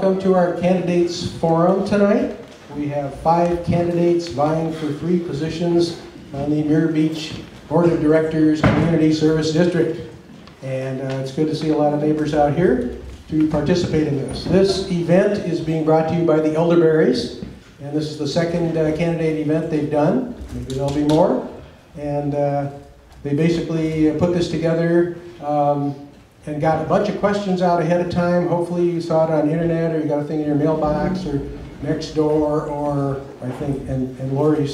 welcome to our candidates forum tonight. We have 5 candidates vying for 3 positions on the Muir Beach Board of Directors Community Service District. And it's good to see a lot of neighbors out here to participate in this. This event is being brought to you by the Elderberries, and this is the second candidate event they've done. Maybe there'll be more. And they basically put this together and got a bunch of questions out ahead of time. Hopefully you saw it on the internet, or you got a thing in your mailbox, or next door, or I think, and Lori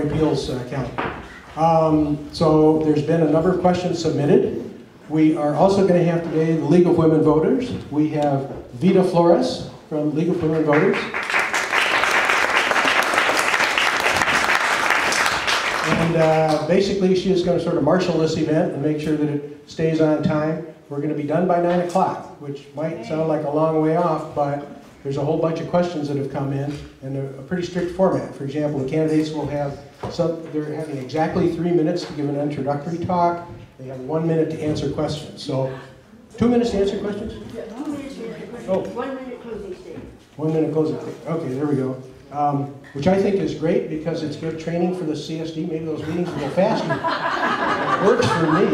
Peel's account. So there's been a number of questions submitted. We are also going to have today the League of Women Voters. We have Vita Flores from League of Women Voters. And basically she is going to sort of marshal this event and make sure that it stays on time. We're going to be done by 9 o'clock, which might sound like a long way off, but there's a whole bunch of questions that have come in and a pretty strict format. For example, the candidates will have they're having exactly 3 minutes to give an introductory talk. They have 1 minute to answer questions. So 2 minutes to answer questions? Yeah, 2 minutes to answer questions. Oh. 1 minute closing statement. 1 minute closing statement. Okay, there we go. Which I think is great because it's good training for the CSD. Maybe those meetings will go faster. It works for me.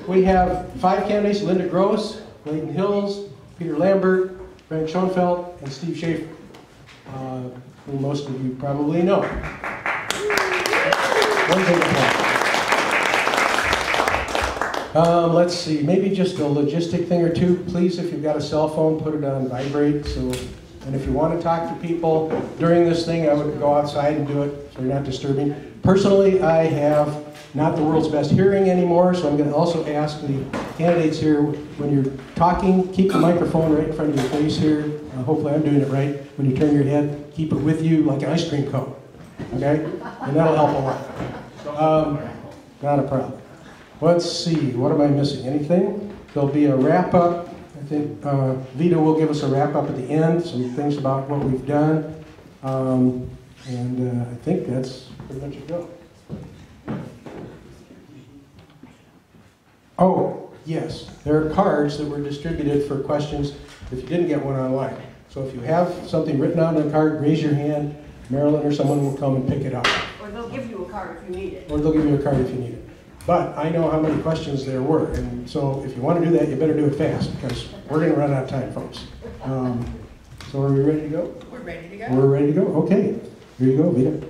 We have 5 candidates: Linda Gross, Layton Hills, Peter Lambert, Frank Schoenfeld, and Steve Schaefer, who most of you probably know. One big applause. Let's see, maybe just a logistic thing or two. Please, if you've got a cell phone, put it on vibrate. And if you want to talk to people during this thing, I would go outside and do it so you're not disturbing. Personally, I have not the world's best hearing anymore, so I'm going to also ask the candidates here, when you're talking, keep the microphone right in front of your face here. Hopefully I'm doing it right. When you turn your head, keep it with you like an ice cream cone, okay? And that'll help a lot. Not a problem. Let's see, what am I missing? Anything? There'll be a wrap-up. I think Vita will give us a wrap-up at the end, some things about what we've done. I think that's pretty much it go. Oh, yes, there are cards that were distributed for questions if you didn't get one online. So if you have something written on the card, raise your hand. Marilyn or someone will come and pick it up. Or they'll give you a card if you need it. Or they'll give you a card if you need it. But I know how many questions there were, and so if you want to do that, you better do it fast, because we're going to run out of time, folks. So are we ready to go? We're ready to go. We're ready to go? Okay. Here you go, Vita.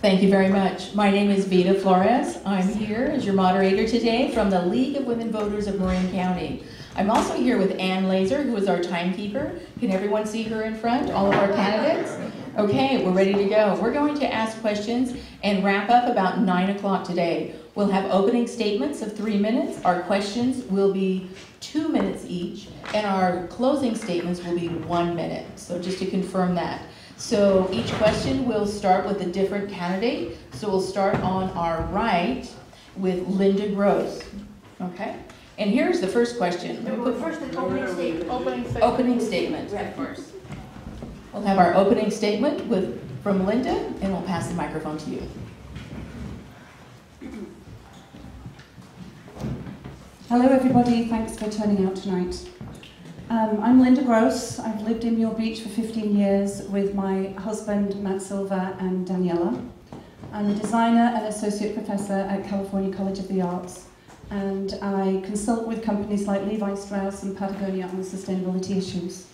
Thank you very much. My name is Vita Flores. I'm here as your moderator today from the League of Women Voters of Marin County. I'm also here with Ann Laser, who is our timekeeper. Can everyone see her in front, all of our candidates? Okay, we're ready to go. We're going to ask questions and wrap up about 9 o'clock today. We'll have opening statements of 3 minutes. Our questions will be 2 minutes each, and our closing statements will be 1 minute. So just to confirm that. So each question will start with a different candidate. So we'll start on our right with Linda Gross. Okay? And here's the first question. First, the opening statement. Opening statement at first. We'll have our opening statement from Linda, and we'll pass the microphone to you. Hello everybody, thanks for turning out tonight. I'm Linda Gross. I've lived in Muir Beach for 15 years with my husband Matt Silva and Daniela. I'm a designer and associate professor at California College of the Arts, and I consult with companies like Levi Strauss and Patagonia on sustainability issues.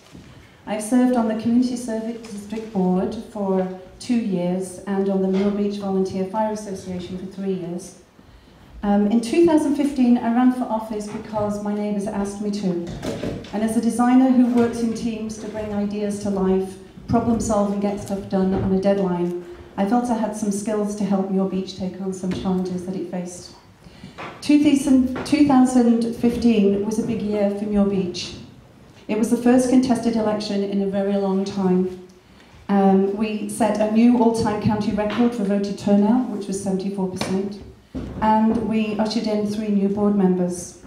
I've served on the Community Service District Board for 2 years and on the Muir Beach Volunteer Fire Association for 3 years. In 2015, I ran for office because my neighbours asked me to. And as a designer who works in teams to bring ideas to life, problem solve and get stuff done on a deadline, I felt I had some skills to help Muir Beach take on some challenges that it faced. 2015 was a big year for Muir Beach. It was the first contested election in a very long time. We set a new all-time county record for voter turnout, which was 74%, and we ushered in 3 new board members.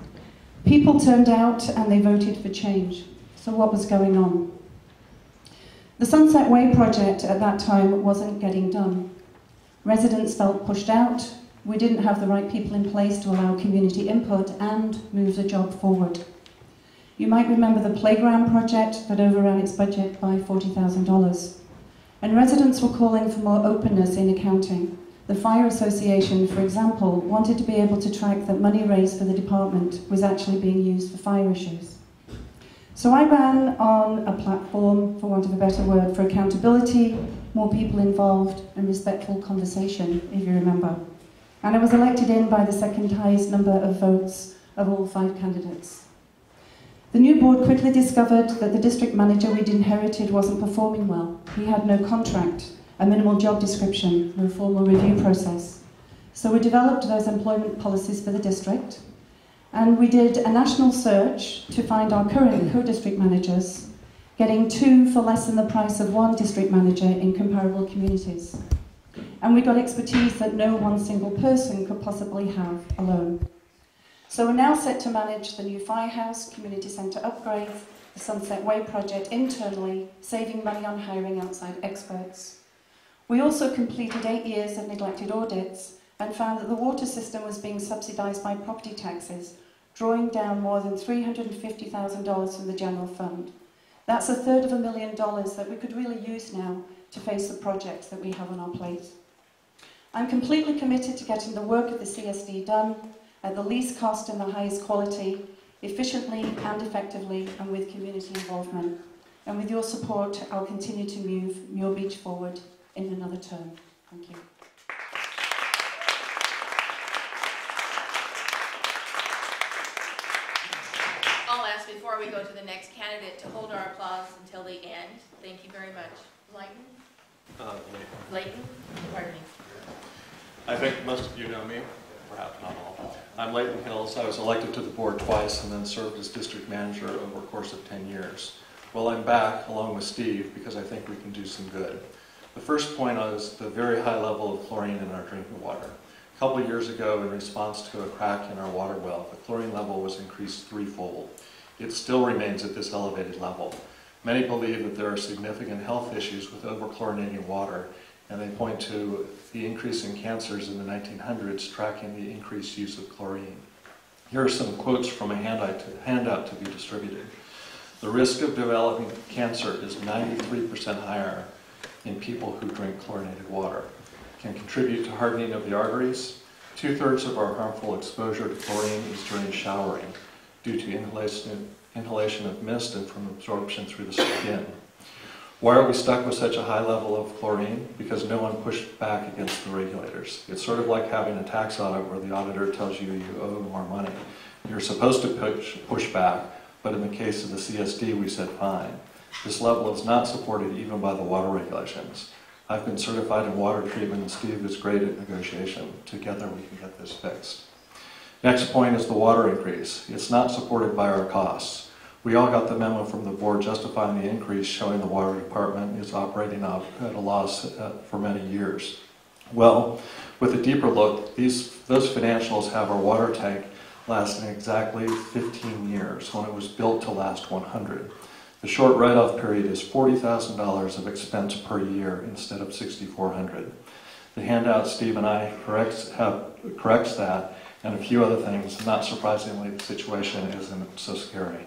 People turned out and they voted for change. So what was going on? The Sunset Way project at that time wasn't getting done. Residents felt pushed out, We didn't have the right people in place to allow community input and move the job forward. You might remember the playground project that overran its budget by $40,000. And residents were calling for more openness in accounting. The Fire Association, for example, wanted to be able to track that money raised for the department was actually being used for fire issues. So I ran on a platform, for want of a better word, for accountability, more people involved, and respectful conversation, if you remember. And I was elected in by the second highest number of votes of all 5 candidates. The new board quickly discovered that the district manager we'd inherited wasn't performing well. He had no contract, a minimal job description, no formal review process. So we developed those employment policies for the district, and we did a national search to find our current co-district managers, getting 2 for less than the price of 1 district manager in comparable communities. And we got expertise that no one single person could possibly have alone. So we're now set to manage the new firehouse, community centre upgrade, the Sunset Way project internally, saving money on hiring outside experts. We also completed 8 years of neglected audits and found that the water system was being subsidised by property taxes, drawing down more than $350,000 from the general fund. That's $250,000 that we could really use now to face the projects that we have on our plate. I'm completely committed to getting the work of the CSD done at the least cost and the highest quality, efficiently and effectively, and with community involvement. And with your support, I'll continue to move Muir Beach forward in another term. Thank you. I'll ask before we go to the next candidate to hold our applause until the end. Thank you very much. Leighton? Leighton? Pardon me. I think most of you know me, perhaps not all. I'm Leighton Hills. I was elected to the board twice and then served as district manager over a course of 10 years. Well, I'm back along with Steve because I think we can do some good. The first point is the very high level of chlorine in our drinking water. A couple of years ago, in response to a crack in our water well, the chlorine level was increased 3-fold. It still remains at this elevated level. Many believe that there are significant health issues with over-chlorinating water, and they point to the increase in cancers in the 1900s tracking the increased use of chlorine. Here are some quotes from a handout to be distributed. The risk of developing cancer is 93% higher in people who drink chlorinated water. Can contribute to hardening of the arteries. 2/3 of our harmful exposure to chlorine is during showering due to inhalation of mist and from absorption through the skin. Why are we stuck with such a high level of chlorine? Because no one pushed back against the regulators. It's sort of like having a tax audit where the auditor tells you you owe more money. You're supposed to push back, but in the case of the CSD, we said fine. This level is not supported even by the water regulations. I've been certified in water treatment, and Steve is great at negotiation. Together we can get this fixed. Next point is the water increase. It's not supported by our costs. We all got the memo from the board justifying the increase, showing the water department is operating at a loss for many years. Well, with a deeper look, those financials have our water tank lasting exactly 15 years when it was built to last 100. The short write-off period is $40,000 of expense per year instead of $6,400. The handout Steve and I corrects that and a few other things. Not surprisingly, the situation isn't so scary.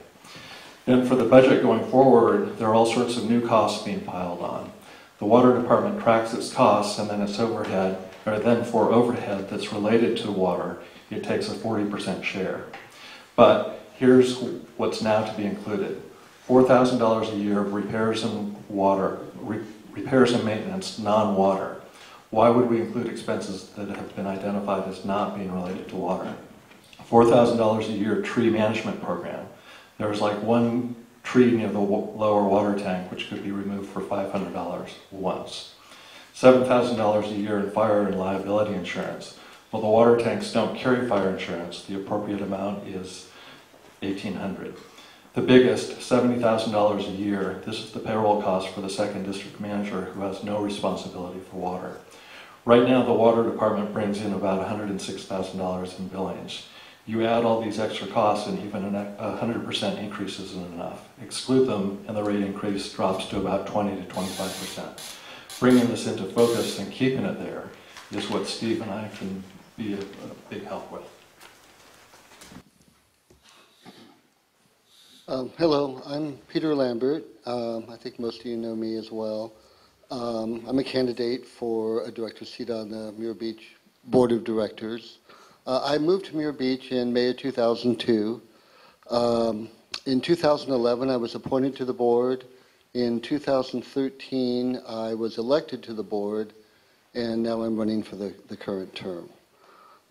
Then for the budget going forward, there are all sorts of new costs being piled on. The water department tracks its costs, and then its overhead, or then for overhead that's related to water, it takes a 40% share. But here's what's now to be included. $4,000 a year of repairs and maintenance, non-water. Why would we include expenses that have been identified as not being related to water? $4,000 a year tree management program. There was like one tree near the lower water tank which could be removed for $500 once. $7,000 a year in fire and liability insurance. Well, the water tanks don't carry fire insurance. The appropriate amount is $1,800. The biggest, $70,000 a year. This is the payroll cost for the second district manager who has no responsibility for water. Right now, the water department brings in about $106,000 in billings. You add all these extra costs and even a 100% increase isn't enough. Exclude them and the rate increase drops to about 20 to 25%. Bringing this into focus and keeping it there is what Steve and I can be a big help with. Hello, I'm Peter Lambert. I think most of you know me as well. I'm a candidate for a director's seat on the Muir Beach Board of Directors. I moved to Muir Beach in May of 2002. In 2011, I was appointed to the board. In 2013, I was elected to the board, and now I'm running for the current term.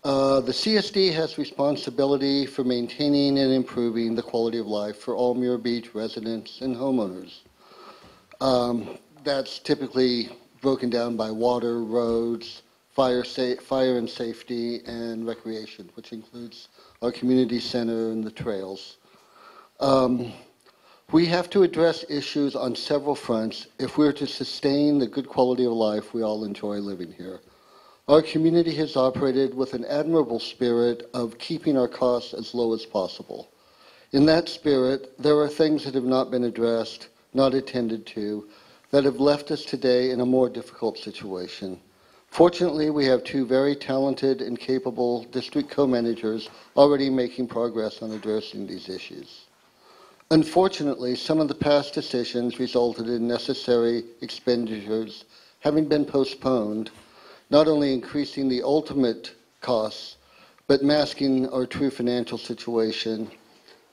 The CSD has responsibility for maintaining and improving the quality of life for all Muir Beach residents and homeowners. That's typically broken down by water, roads, fire and safety, and recreation, which includes our community center and the trails. We have to address issues on several fronts if we're to sustain the good quality of life we all enjoy living here. Our community has operated with an admirable spirit of keeping our costs as low as possible. In that spirit, there are things that have not been addressed, not attended to, that have left us today in a more difficult situation. Fortunately, we have two very talented and capable district co-managers already making progress on addressing these issues. Unfortunately, some of the past decisions resulted in necessary expenditures having been postponed, not only increasing the ultimate costs, but masking our true financial situation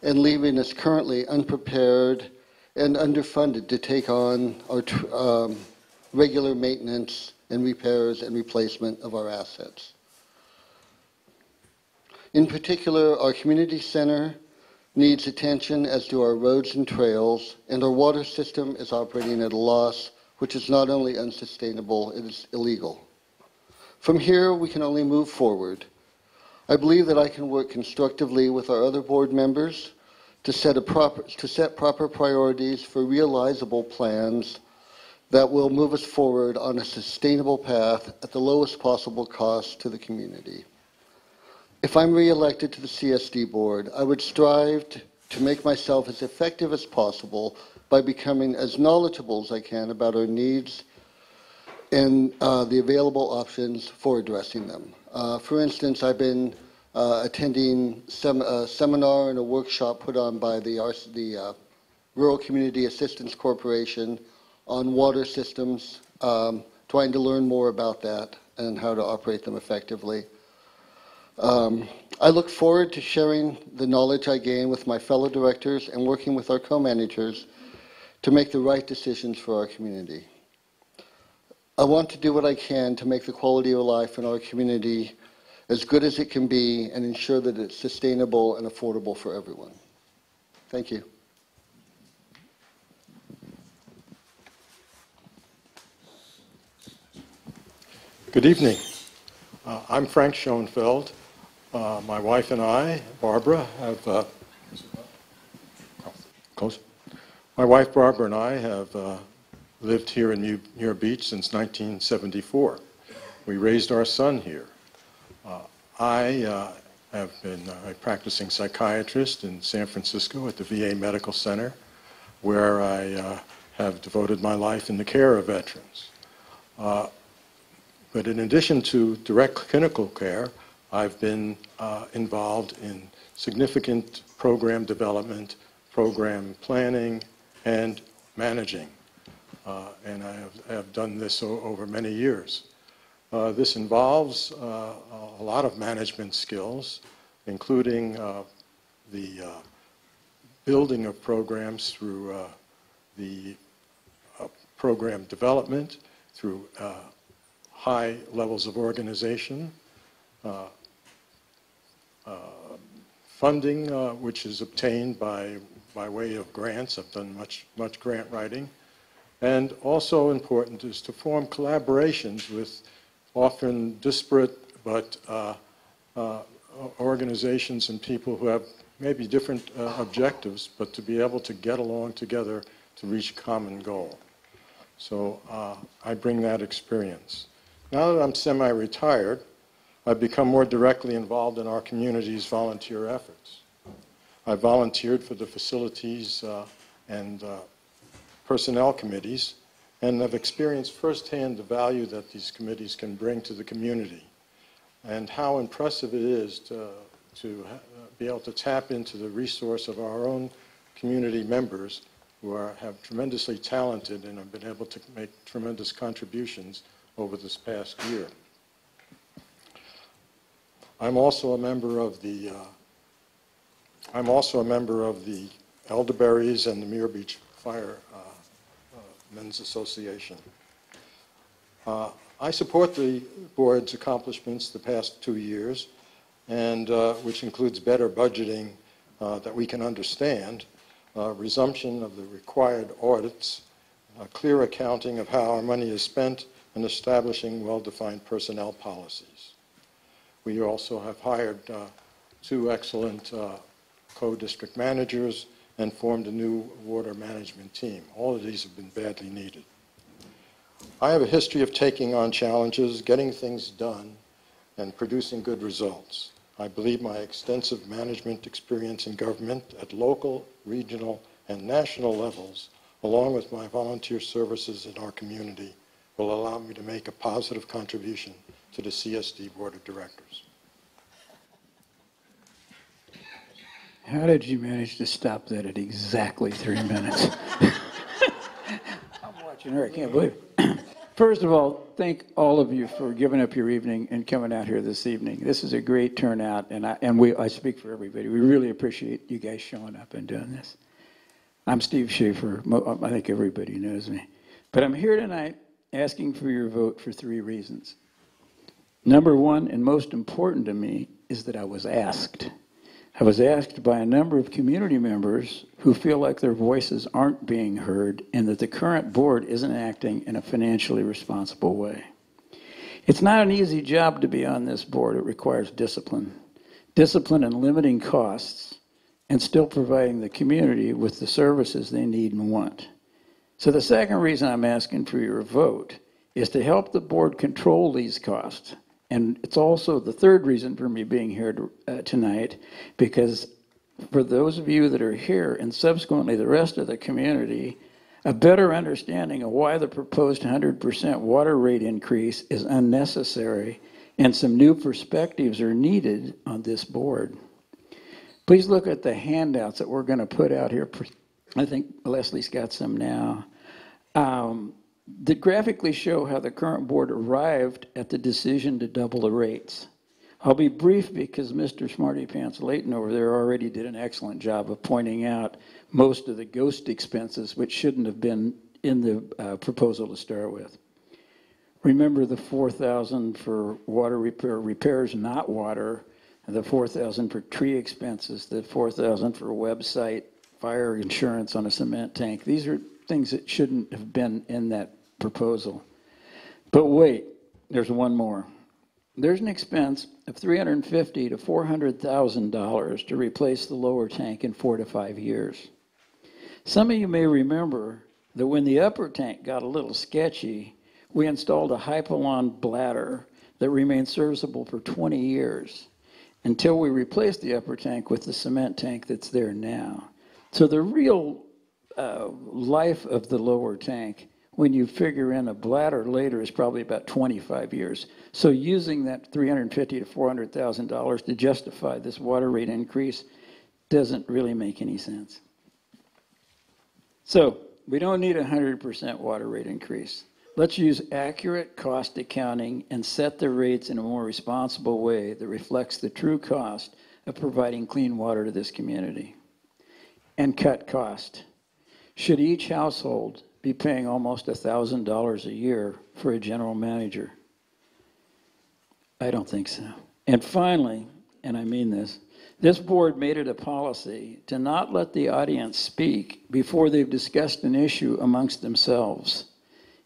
and leaving us currently unprepared and underfunded to take on our regular maintenance and repairs and replacement of our assets. In particular, our community center needs attention, as do our roads and trails, and our water system is operating at a loss, which is not only unsustainable, it is illegal. From here, we can only move forward. I believe that I can work constructively with our other board members to set proper priorities for realizable plans that will move us forward on a sustainable path at the lowest possible cost to the community. If I'm re-elected to the CSD board, I would strive to make myself as effective as possible by becoming as knowledgeable as I can about our needs and the available options for addressing them. For instance, I've been attending a seminar and a workshop put on by the Rural Community Assistance Corporation on water systems, trying to learn more about that and how to operate them effectively. I look forward to sharing the knowledge I gain with my fellow directors and working with our co-managers to make the right decisions for our community. I want to do what I can to make the quality of life in our community as good as it can be and ensure that it's sustainable and affordable for everyone. Thank you. Good evening. I'm Frank Schoenfeld. My wife and I, Barbara, have My wife Barbara and I have lived here in Muir Beach since 1974. We raised our son here. I have been a practicing psychiatrist in San Francisco at the VA Medical Center, where I have devoted my life in the care of veterans. But in addition to direct clinical care, I've been involved in significant program development, program planning, and managing. And I have done this over many years. This involves a lot of management skills, including the building of programs through the program development, through high levels of organization, funding, which is obtained by way of grants. I've done much grant writing. And also important is to form collaborations with often disparate but organizations and people who have maybe different objectives, but to be able to get along together to reach a common goal. So I bring that experience. Now that I'm semi-retired, I've become more directly involved in our community's volunteer efforts. I volunteered for the facilities and personnel committees, and have experienced firsthand the value that these committees can bring to the community. and how impressive it is to be able to tap into the resource of our own community members who have tremendously talented and have been able to make tremendous contributions over this past year. I'm also a member of the Elderberries and the Muir Beach Firemen's Association. I support the board's accomplishments the past 2 years, and which includes better budgeting that we can understand, resumption of the required audits, clear accounting of how our money is spent, and establishing well-defined personnel policies. We also have hired 2 excellent co-district managers and formed a new water management team. All of these have been badly needed. I have a history of taking on challenges, getting things done, and producing good results. I believe my extensive management experience in government at local, regional, and national levels, along with my volunteer services in our community, will allow me to make a positive contribution to the CSD Board of Directors. How did you manage to stop that at exactly 3 minutes? I'm watching her, I can't believe it. First of all, thank all of you for giving up your evening and coming out here this evening. This is a great turnout, and I speak for everybody. We really appreciate you guys showing up and doing this. I'm Steve Schaefer. I think everybody knows me. But I'm here tonight asking for your vote for 3 reasons. Number 1, and most important to me, is that I was asked. I was asked by a number of community members who feel like their voices aren't being heard and that the current board isn't acting in a financially responsible way. It's not an easy job to be on this board. It requires discipline. Discipline in limiting costs and still providing the community with the services they need and want. So the second reason I'm asking for your vote is to help the board control these costs. And it's also the third reason for me being here tonight, because for those of you that are here and subsequently the rest of the community, a better understanding of why the proposed 100% water rate increase is unnecessary and some new perspectives are needed on this board. Please look at the handouts that we're going to put out here. I think Leslie's got some now. That graphically show how the current board arrived at the decision to double the rates. I'll be brief because Mr. Smarty Pants Layton over there already did an excellent job of pointing out most of the ghost expenses which shouldn't have been in the proposal to start with. Remember the $4,000 for water repairs, not water, and the $4,000 for tree expenses, the $4,000 for website, fire insurance on a cement tank. These are things that shouldn't have been in that proposal. But wait, there's one more. There's an expense of $350,000 to $400,000 to replace the lower tank in 4 to 5 years. Some of you may remember that when the upper tank got a little sketchy, we installed a Hypalon bladder that remained serviceable for 20 years until we replaced the upper tank with the cement tank that's there now. So the real life of the lower tank, when you figure in a bladder later, is probably about 25 years. So using that $350,000 to $400,000 to justify this water rate increase doesn't really make any sense. So we don't need a 100% water rate increase. Let's use accurate cost accounting and set the rates in a more responsible way that reflects the true cost of providing clean water to this community. And cut cost. Should each household be paying almost $1,000 a year for a general manager? I don't think so. And finally, and I mean this board made it a policy to not let the audience speak before they've discussed an issue amongst themselves.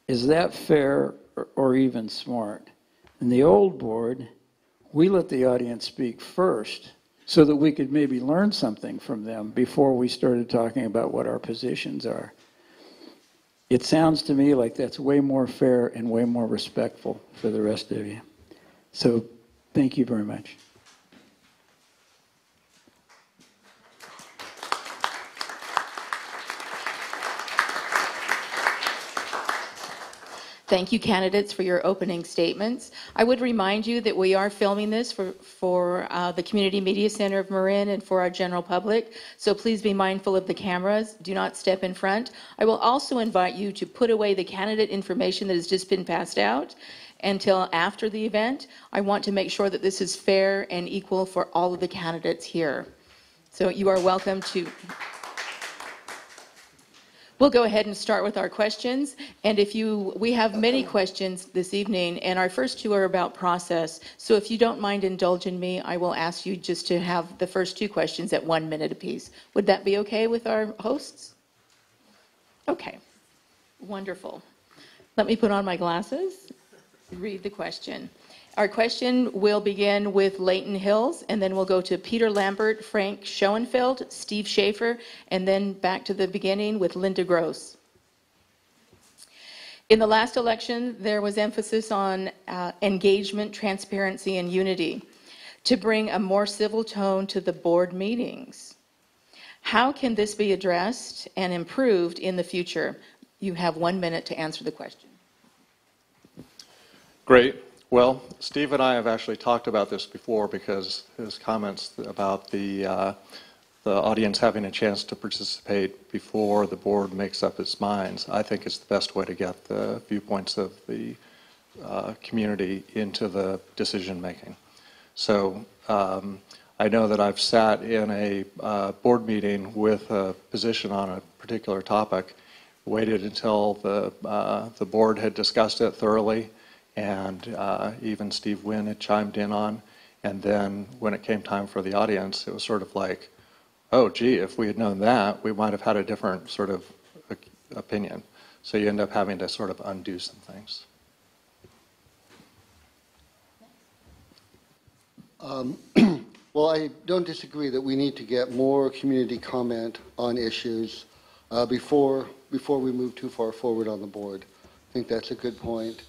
Is that fair or even smart? In the old board, we let the audience speak first so that we could maybe learn something from them before we started talking about what our positions are. It sounds to me like that's way more fair and way more respectful for the rest of you. So thank you very much. Thank you, candidates, for your opening statements. I would remind you that we are filming this for the Community Media Center of Marin and for our general public, so please be mindful of the cameras. Do not step in front. I will also invite you to put away the candidate information that has just been passed out until after the event. I want to make sure that this is fair and equal for all of the candidates here. So you are welcome to... We'll go ahead and start with our questions. And we have many questions this evening, and our first two are about process. So if you don't mind indulging me, I will ask you just to have the first two questions at 1 minute apiece. Would that be okay with our hosts? Okay, wonderful. Let me put on my glasses, read the question. Our question will begin with Layton Hills, and then we'll go to Peter Lambert, Frank Schoenfeld, Steve Schaefer, and then back to the beginning with Linda Gross. In the last election, there was emphasis on engagement, transparency, and unity to bring a more civil tone to the board meetings. How can this be addressed and improved in the future? You have 1 minute to answer the question. Great. Well, Steve and I have actually talked about this before, because his comments about the audience having a chance to participate before the board makes up its minds, I think is the best way to get the viewpoints of the community into the decision making. So I know that I've sat in a board meeting with a position on a particular topic, waited until the board had discussed it thoroughly, and even Steve Wynn had chimed in on. And then when it came time for the audience, it was sort of like, oh, gee, if we had known that, we might have had a different sort of opinion. So you end up having to sort of undo some things. Well, I don't disagree that we need to get more community comment on issues before we move too far forward on the board. I think that's a good point.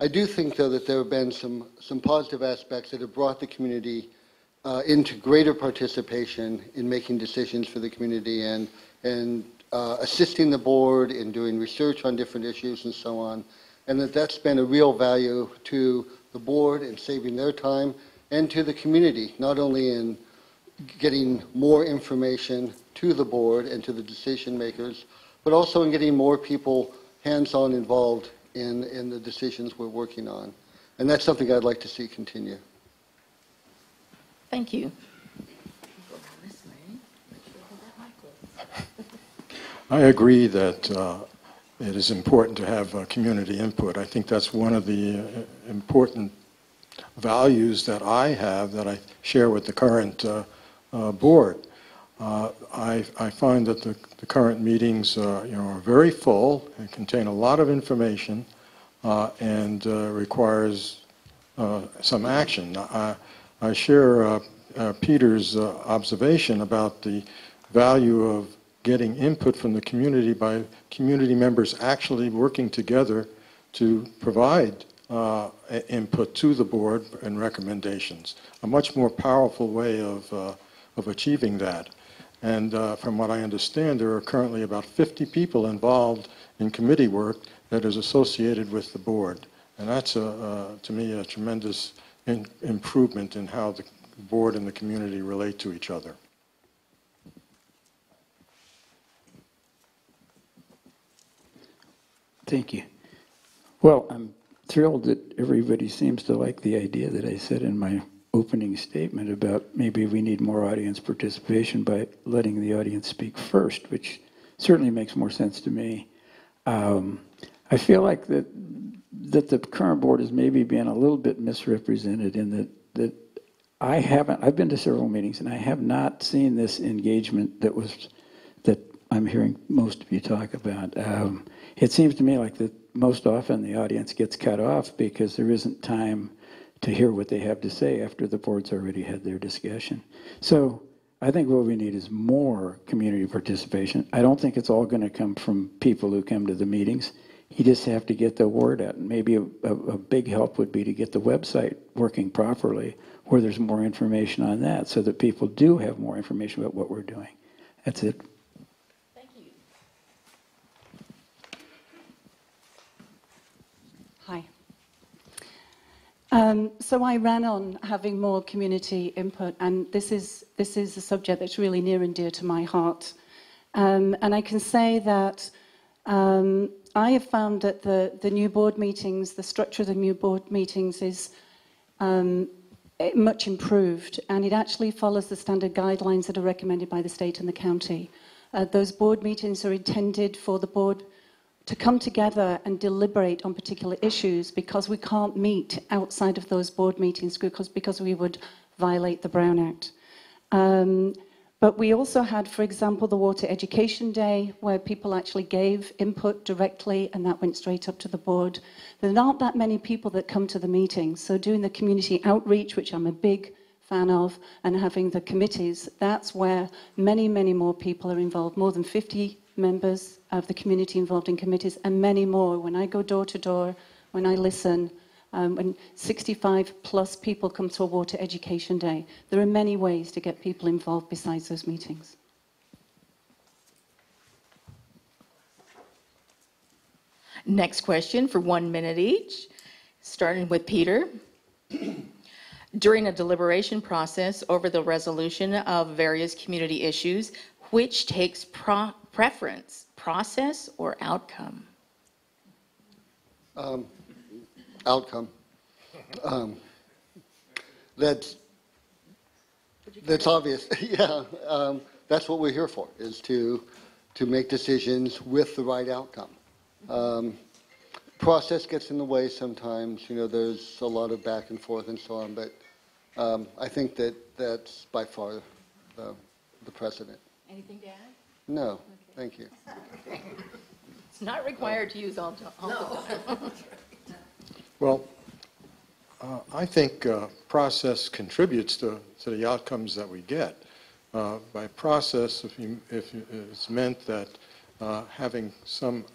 I do think, though, that there have been some positive aspects that have brought the community into greater participation in making decisions for the community and assisting the board in doing research on different issues and so on, and that's been a real value to the board in saving their time and to the community, not only in getting more information to the board and to the decision makers, but also in getting more people hands-on involved in the decisions we're working on. And that's something I'd like to see continue. Thank you. I agree that it is important to have community input. I think that's one of the important values that I have, that I share with the current board. I find that the current meetings are very full and contain a lot of information and requires some action. I share Peter's observation about the value of getting input from the community by community members actually working together to provide input to the board and recommendations. A much more powerful way of achieving that. And from what I understand, there are currently about 50 people involved in committee work that is associated with the board. And that's, to me, a tremendous improvement in how the board and the community relate to each other. Thank you. Well, I'm thrilled that everybody seems to like the idea that I said in my opening statement about maybe we need more audience participation by letting the audience speak first, which certainly makes more sense to me. I feel like that the current board is maybe being a little bit misrepresented in that I've been to several meetings and I have not seen this engagement that I'm hearing most of you talk about. It seems to me like that most often the audience gets cut off because there isn't time to hear what they have to say after the board's already had their discussion. So I think what we need is more community participation. I don't think it's all going to come from people who come to the meetings. You just have to get the word out. And maybe a big help would be to get the website working properly, where there's more information on that, so that people do have more information about what we're doing. That's it. Thank you. So I ran on having more community input, and this is a subject that's really near and dear to my heart. And I can say that I have found that the new board meetings, the structure of the new board meetings is much improved, and it actually follows the standard guidelines that are recommended by the state and the county. Those board meetings are intended for the board to come together and deliberate on particular issues, because we can't meet outside of those board meetings because we would violate the Brown Act. But we also had, for example, the Water Education Day, where people actually gave input directly, and that went straight up to the board. There aren't that many people that come to the meetings, so doing the community outreach, which I'm a big fan of, and having the committees, that's where many, many more people are involved, more than 50 members of the community involved in committees, and many more. When I go door to door, when I listen, when 65 plus people come to a Water Education Day, there are many ways to get people involved besides those meetings. Next question for 1 minute each, starting with Peter. During a deliberation process over the resolution of various community issues, which takes preference, process or outcome? Outcome. That's obvious. Yeah, that's what we're here for, is to make decisions with the right outcome. Process gets in the way sometimes. You know, there's a lot of back and forth and so on, but I think that's by far the precedent. Anything to add? No, okay. Thank you. It's not required to use all the time. Well, I think process contributes to the outcomes that we get. By process, if it's meant that having some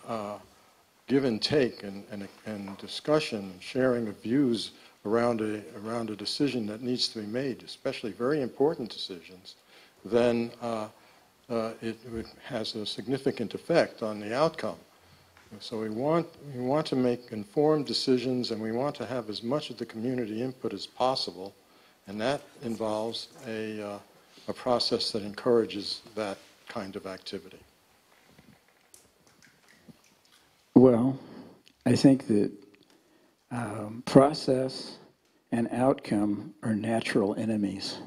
give and take and discussion, sharing of views around a decision that needs to be made, especially very important decisions, then it has a significant effect on the outcome. So we want to make informed decisions, and we want to have as much of the community input as possible, and that involves a process that encourages that kind of activity. Well, I think that process and outcome are natural enemies,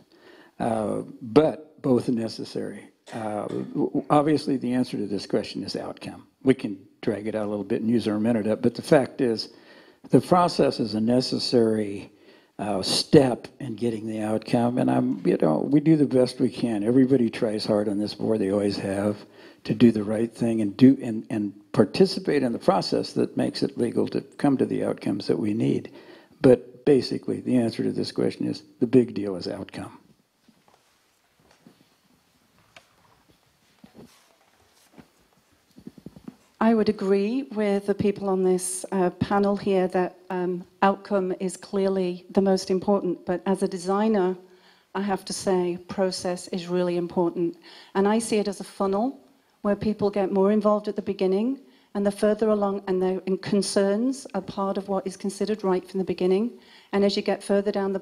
but both necessary. Obviously, the answer to this question is outcome. We can drag it out a little bit and use our minute up, but the fact is, the process is a necessary step in getting the outcome, and we do the best we can. Everybody tries hard on this board; they always have, to do the right thing and participate in the process that makes it legal to come to the outcomes that we need. But basically, the answer to this question is the big deal is outcome. I would agree with the people on this panel here that outcome is clearly the most important, but as a designer, I have to say process is really important. And I see it as a funnel where people get more involved at the beginning, and the further along, and their concerns are part of what is considered right from the beginning. And as you get further down the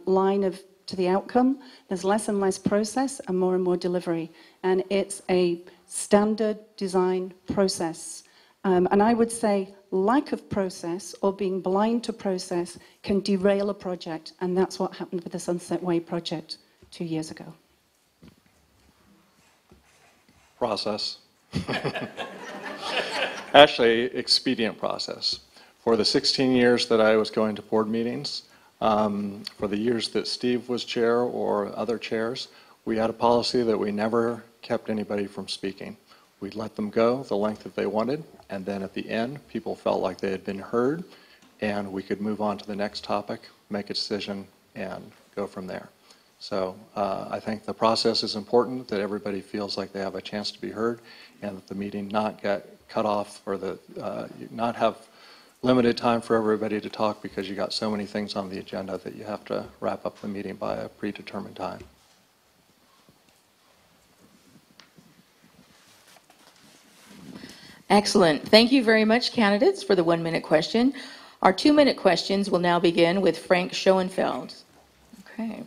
line to the outcome, there's less and less process and more delivery. And it's a standard design process. And I would say lack of process or being blind to process can derail a project, and that's what happened with the Sunset Way project 2 years ago. Process. Actually, expedient process. For the 16 years that I was going to board meetings, for the years that Steve was chair or other chairs, we had a policy that we never kept anybody from speaking. We'd let them go the length that they wanted, and then at the end, people felt like they had been heard, and we could move on to the next topic, make a decision, and go from there. So I think the process is important, that everybody feels like they have a chance to be heard, and that the meeting not get cut off, or not have limited time for everybody to talk because you got so many things on the agenda that you have to wrap up the meeting by a predetermined time. Excellent. Thank you very much, candidates, for the 1 minute question. Our 2-minute questions will now begin with Frank Schoenfeld. Okay.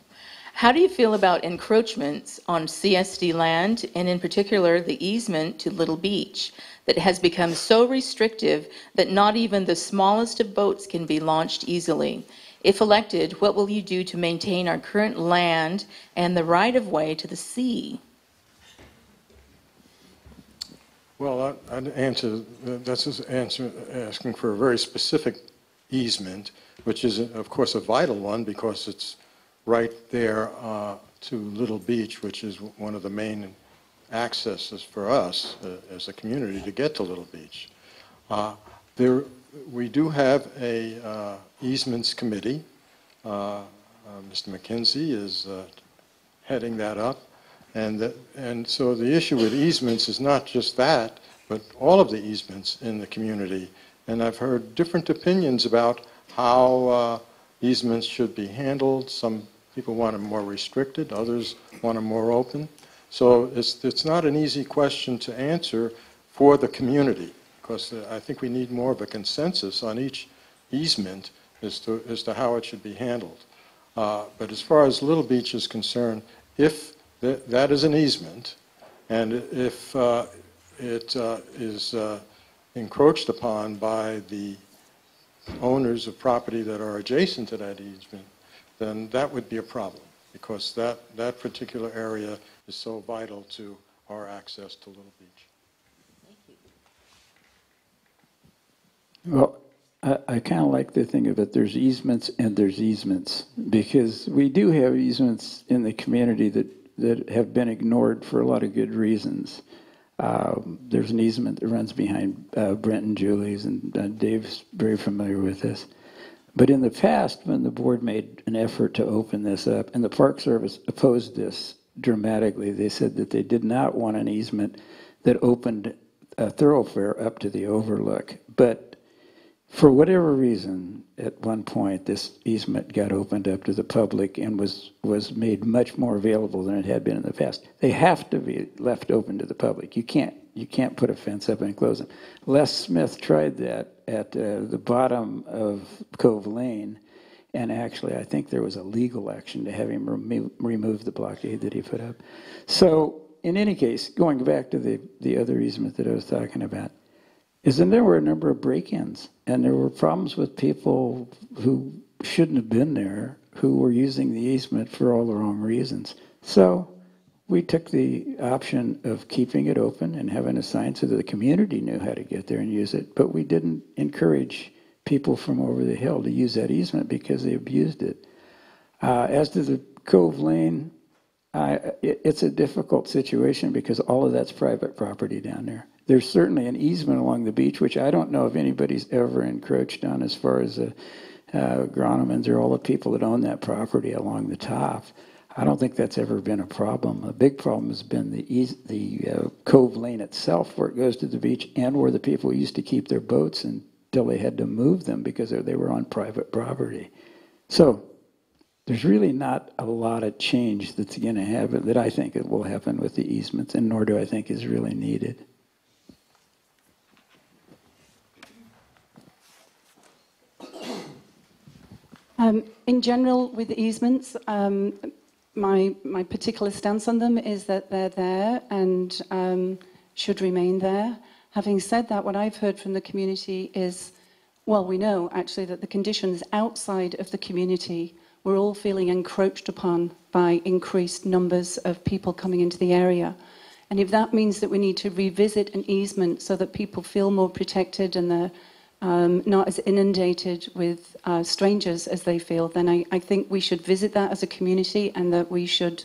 How do you feel about encroachments on CSD land, and in particular the easement to Little Beach, that has become so restrictive that not even the smallest of boats can be launched easily? If elected, what will you do to maintain our current land and the right-of-way to the sea? Well, I'd answer, that's asking for a very specific easement, which is, of course, a vital one because it's right there to Little Beach, which is one of the main accesses for us as a community to get to Little Beach. We do have a easements committee. Mr. McKenzie is heading that up. And so the issue with easements is not just that, but all of the easements in the community. And I've heard different opinions about how easements should be handled. Some people want them more restricted, others want them more open. So it's not an easy question to answer for the community, because I think we need more of a consensus on each easement as to how it should be handled. But as far as Little Beach is concerned, if that is an easement, and if it is encroached upon by the owners of property that are adjacent to that easement, then that would be a problem, because that particular area is so vital to our access to Little Beach. Well, I kind of like to think of it, there's easements and there's easements, because we do have easements in the community that have been ignored for a lot of good reasons. There's an easement that runs behind Brent and Julie's, and Dave's very familiar with this. But in the past, when the board made an effort to open this up, and the Park Service opposed this dramatically, they said that they did not want an easement that opened a thoroughfare up to the overlook. But for whatever reason, at one point, this easement got opened up to the public and was made much more available than it had been in the past. They have to be left open to the public. You can't put a fence up and close them. Les Smith tried that at the bottom of Cove Lane, and actually I think there was a legal action to have him remove the blockade that he put up. So in any case, going back to the other easement that I was talking about, there were a number of break-ins, and there were problems with people who shouldn't have been there, who were using the easement for all the wrong reasons. So we took the option of keeping it open and having a sign so that the community knew how to get there and use it, but we didn't encourage people from over the hill to use that easement because they abused it. As to the Cove Lane, it's a difficult situation because all of that's private property down there. There's certainly an easement along the beach, which I don't know if anybody's ever encroached on as far as the Gronemans or all the people that own that property along the top. I don't think that's ever been a problem. A big problem has been the Cove Lane itself, where it goes to the beach, and where the people used to keep their boats until they had to move them because they were on private property. So there's really not a lot of change that's going to happen that I think it will happen with the easements, and nor do I think is really needed. In general, with easements, my particular stance on them is that they're there and should remain there. Having said that, what I've heard from the community is, well, we know actually that the conditions outside of the community, we're all feeling encroached upon by increased numbers of people coming into the area. And if that means that we need to revisit an easement so that people feel more protected and they're not as inundated with strangers as they feel, then I think we should visit that as a community, and that we should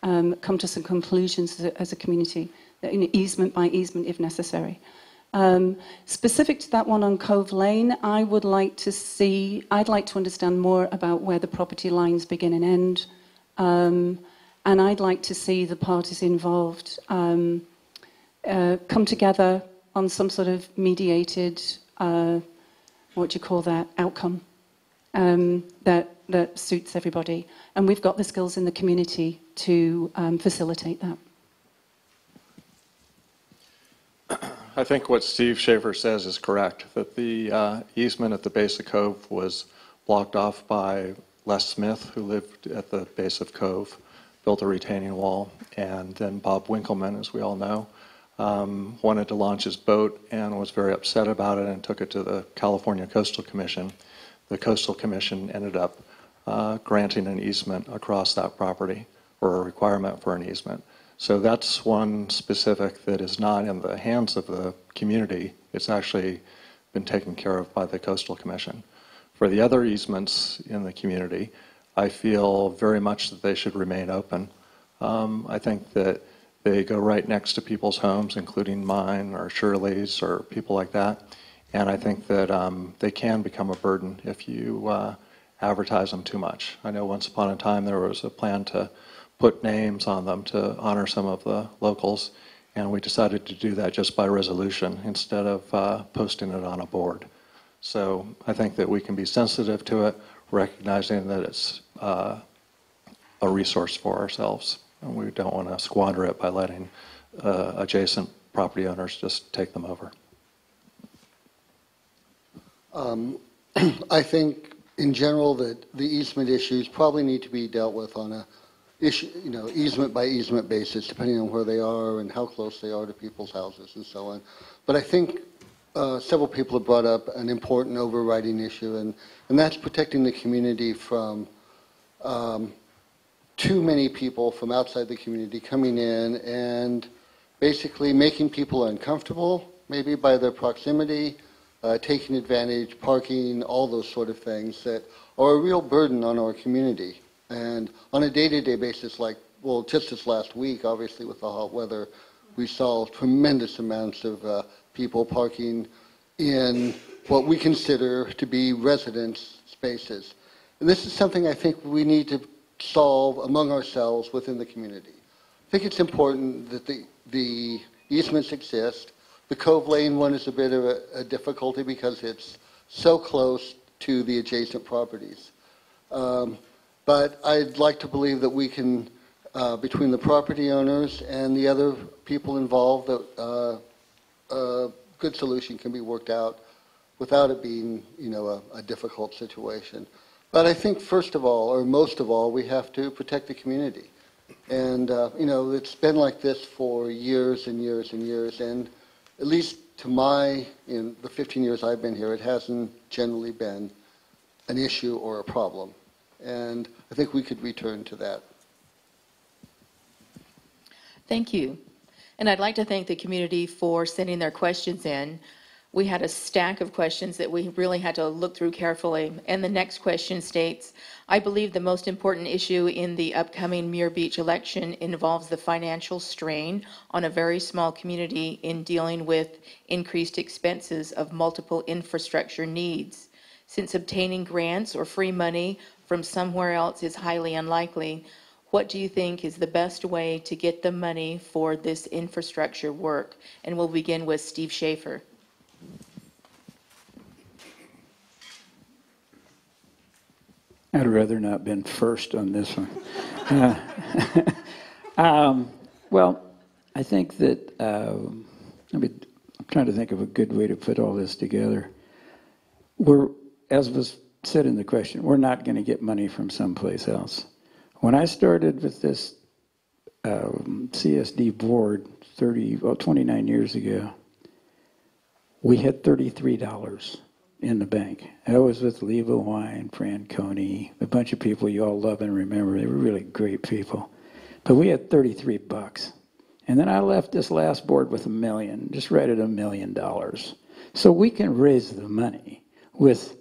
come to some conclusions as a community, easement by easement if necessary. Specific to that one on Cove Lane, I'd like to understand more about where the property lines begin and end, and I'd like to see the parties involved come together on some sort of mediated outcome that suits everybody. And we've got the skills in the community to facilitate that. I think what Steve Schaefer says is correct, that the easement at the base of Cove was blocked off by Les Smith, who lived at the base of Cove, built a retaining wall, and then Bob Winkleman, as we all know, wanted to launch his boat and was very upset about it and took it to the California Coastal Commission. The Coastal Commission ended up granting an easement across that property, or a requirement for an easement. So that's one specific that is not in the hands of the community. It's actually been taken care of by the Coastal Commission. For the other easements in the community, I feel very much that they should remain open. I think that they go right next to people's homes, including mine or Shirley's or people like that. And I think that they can become a burden if you advertise them too much. I know once upon a time there was a plan to put names on them to honor some of the locals, and we decided to do that just by resolution instead of posting it on a board. So I think that we can be sensitive to it, recognizing that it's a resource for ourselves, and we don't want to squander it by letting adjacent property owners just take them over. I think in general that the easement issues probably need to be dealt with on a easement by easement basis, depending on where they are and how close they are to people's houses and so on. But I think several people have brought up an important overriding issue, and that's protecting the community from too many people from outside the community coming in and basically making people uncomfortable, maybe by their proximity, taking advantage, parking, all those sort of things that are a real burden on our community. And on a day-to-day basis, like, well, just this last week, obviously with the hot weather, we saw tremendous amounts of people parking in what we consider to be residence spaces. And this is something I think we need to solve among ourselves within the community. I think it's important that the easements exist. The Cove Lane one is a bit of a difficulty because it's so close to the adjacent properties. But I'd like to believe that we can, between the property owners and the other people involved, that a good solution can be worked out without it being, a difficult situation. But I think first of all, or most of all, we have to protect the community. And, it's been like this for years and years and years. And at least to in the 15 years I've been here, it hasn't generally been an issue or a problem. And I think we could return to that. Thank you. And I'd like to thank the community for sending their questions in. We had a stack of questions that we really had to look through carefully. And the next question states, I believe the most important issue in the upcoming Muir Beach election involves the financial strain on a very small community in dealing with increased expenses of multiple infrastructure needs. Since obtaining grants or free money from somewhere else is highly unlikely, what do you think is the best way to get the money for this infrastructure work? And we'll begin with Steve Schaefer. I'd rather not been first on this one. Well, I think that, I'm trying to think of a good way to put all this together. As was said in the question, we're not going to get money from someplace else. When I started with this CSD board 29 years ago, we had $33 in the bank. I was with Leva Wine, Franconi, a bunch of people you all love and remember. They were really great people. But we had $33. And then I left this last board with $1 million, just right at $1 million. So we can raise the money with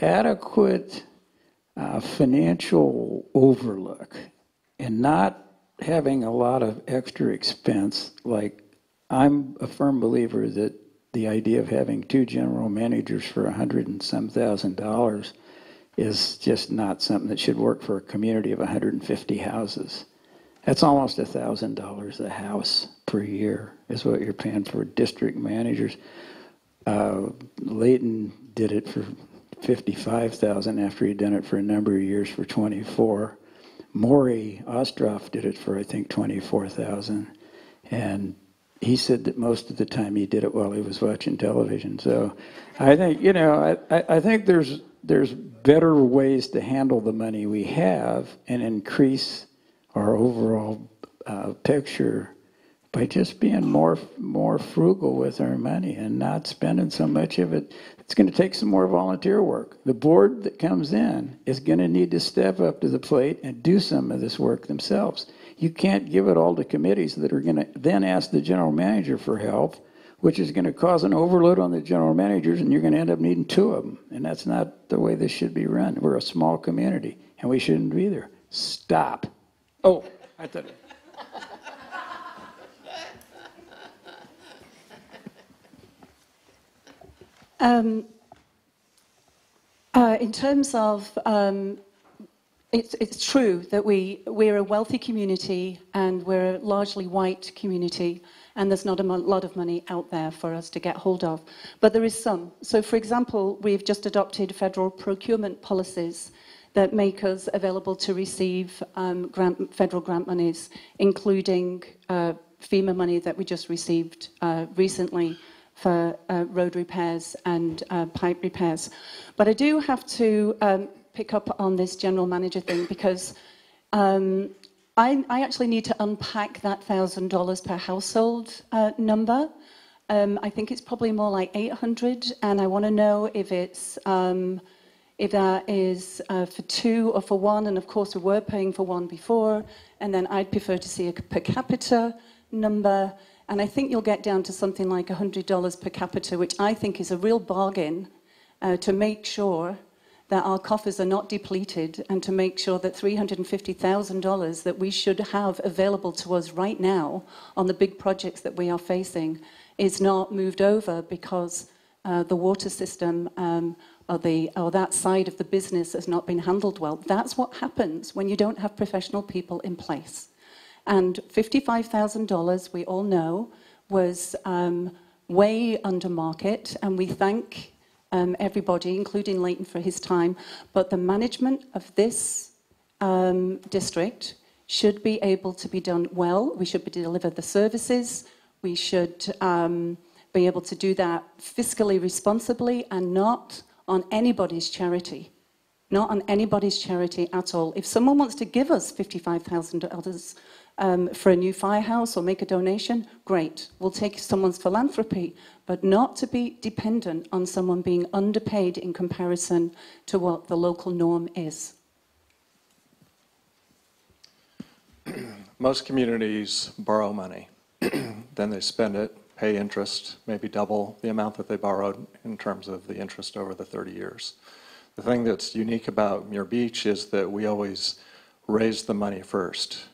adequate financial overlook and not having a lot of extra expense. Like, I'm a firm believer that the idea of having 2 general managers for $100 and some thousand is just not something that should work for a community of 150 houses. That's almost $1,000 a house per year is what you're paying for district managers. Layton did it for $55,000 after he'd done it for a number of years for $24,000. Maury Ostroff did it for, I think, $24,000. And he said that most of the time he did it while he was watching television. So I think, you know, I think there's better ways to handle the money we have and increase our overall picture by just being more frugal with our money and not spending so much of it. It's going to take some more volunteer work. The board that comes in is going to need to step up to the plate and do some of this work themselves. You can't give it all to committees that are going to then ask the general manager for help, which is going to cause an overload on the general managers, and you're going to end up needing 2 of them. And that's not the way this should be run. We're a small community, and we shouldn't be there. Stop. Oh, I thought... In terms of, it's true that we're a wealthy community and we're a largely white community, and there's not a lot of money out there for us to get hold of. But there is some. So, for example, we've just adopted federal procurement policies that make us available to receive federal grant monies, including FEMA money that we just received recently for road repairs and pipe repairs. But I do have to pick up on this general manager thing, because I actually need to unpack that $1,000 per household number. I think it's probably more like 800, and I want to know if it's if that is for 2 or for 1, and of course we were paying for 1 before, and then I'd prefer to see a per capita number. And I think you'll get down to something like $100 per capita, which I think is a real bargain to make sure that our coffers are not depleted, and to make sure that $350,000 that we should have available to us right now on the big projects that we are facing is not moved over because the water system or that side of the business has not been handled well. That's what happens when you don't have professional people in place. And $55,000, we all know, was way under market, and we thank everybody, including Leighton, for his time. But the management of this district should be able to be done well. We should deliver the services. We should be able to do that fiscally responsibly and not on anybody's charity. Not on anybody's charity at all. If someone wants to give us $55,000 for a new firehouse or make a donation, great. We'll take someone's philanthropy, but not to be dependent on someone being underpaid in comparison to what the local norm is. Most communities borrow money, then they spend it, pay interest, maybe double the amount that they borrowed in terms of the interest over the 30 years. The thing that's unique about Muir Beach is that we always raise the money first.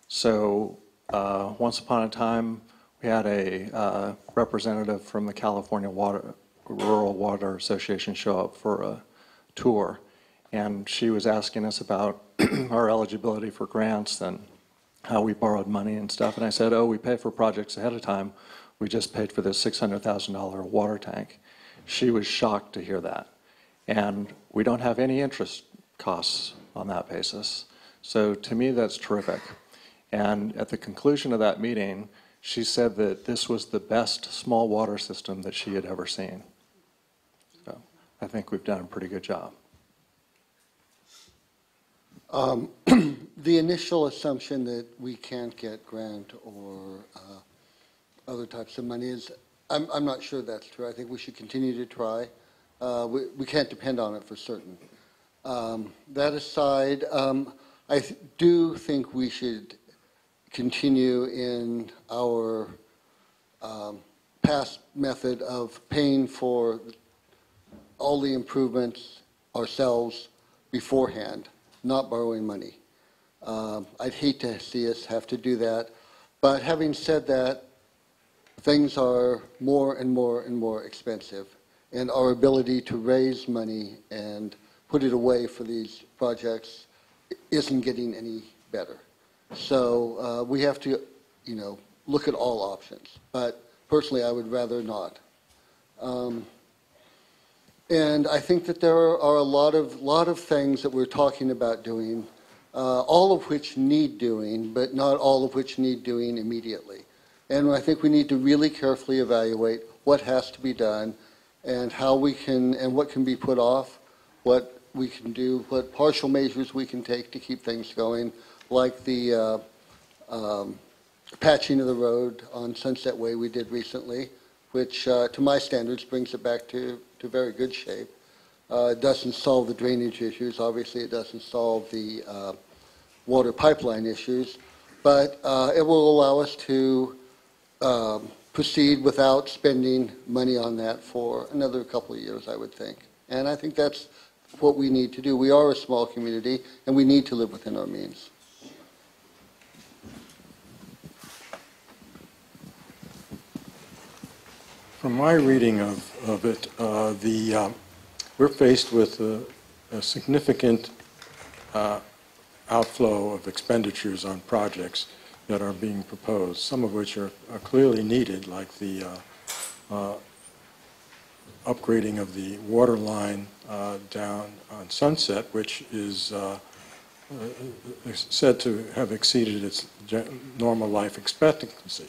So once upon a time, we had a representative from the California Rural Water Association show up for a tour, and she was asking us about our eligibility for grants and how we borrowed money and stuff. And I said, oh, we pay for projects ahead of time. We just paid for this $600,000 water tank. She was shocked to hear that. And we don't have any interest costs on that basis. So to me, that's terrific. And at the conclusion of that meeting, she said that this was the best small water system that she had ever seen. So I think we've done a pretty good job. The initial assumption that we can't get grant or other types of money is, I'm not sure that's true. I think we should continue to try. We can't depend on it for certain. That aside, I do think we should continue in our past method of paying for all the improvements ourselves beforehand, not borrowing money. I'd hate to see us have to do that. But having said that, things are more and more and more expensive, and our ability to raise money and put it away for these projects isn't getting any better. So we have to, look at all options. But personally, I would rather not. And I think that there are a lot of things that we're talking about doing, all of which need doing, but not all of which need doing immediately. And I think we need to really carefully evaluate what has to be done and how we can, and what can be put off, what we can do, what partial measures we can take to keep things going, like the patching of the road on Sunset Way we did recently, which to my standards brings it back to very good shape. It doesn't solve the drainage issues. Obviously, it doesn't solve the water pipeline issues, but it will allow us to proceed without spending money on that for another couple of years, I would think. And I think that's what we need to do. We are a small community, and we need to live within our means. From my reading of it, we're faced with a significant outflow of expenditures on projects that are being proposed, some of which are clearly needed, like the upgrading of the water line down on Sunset, which is said to have exceeded its normal life expectancy.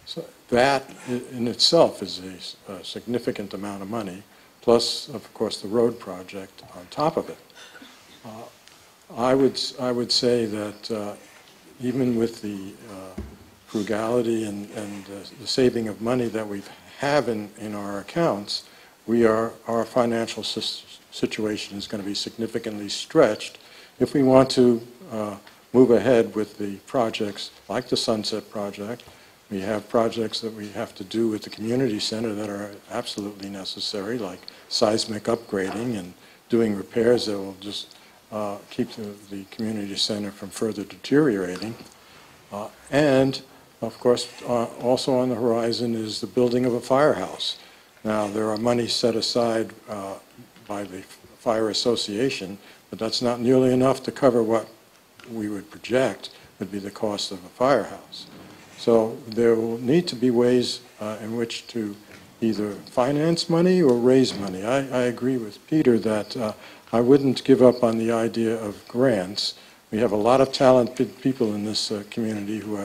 So that in itself is a significant amount of money, plus, of course, the road project on top of it. I would say that even with the frugality and the saving of money that we have in our accounts, our financial situation is going to be significantly stretched if we want to move ahead with the projects like the Sunset project. We have projects that we have to do with the community center that are absolutely necessary, like seismic upgrading and doing repairs that will just keep the community center from further deteriorating. And, of course, also on the horizon is the building of a firehouse. Now, there are monies set aside by the Fire Association, but that's not nearly enough to cover what we would project would be the cost of a firehouse. So there will need to be ways in which to either finance money or raise money. I agree with Peter that I wouldn't give up on the idea of grants. We have a lot of talented people in this community who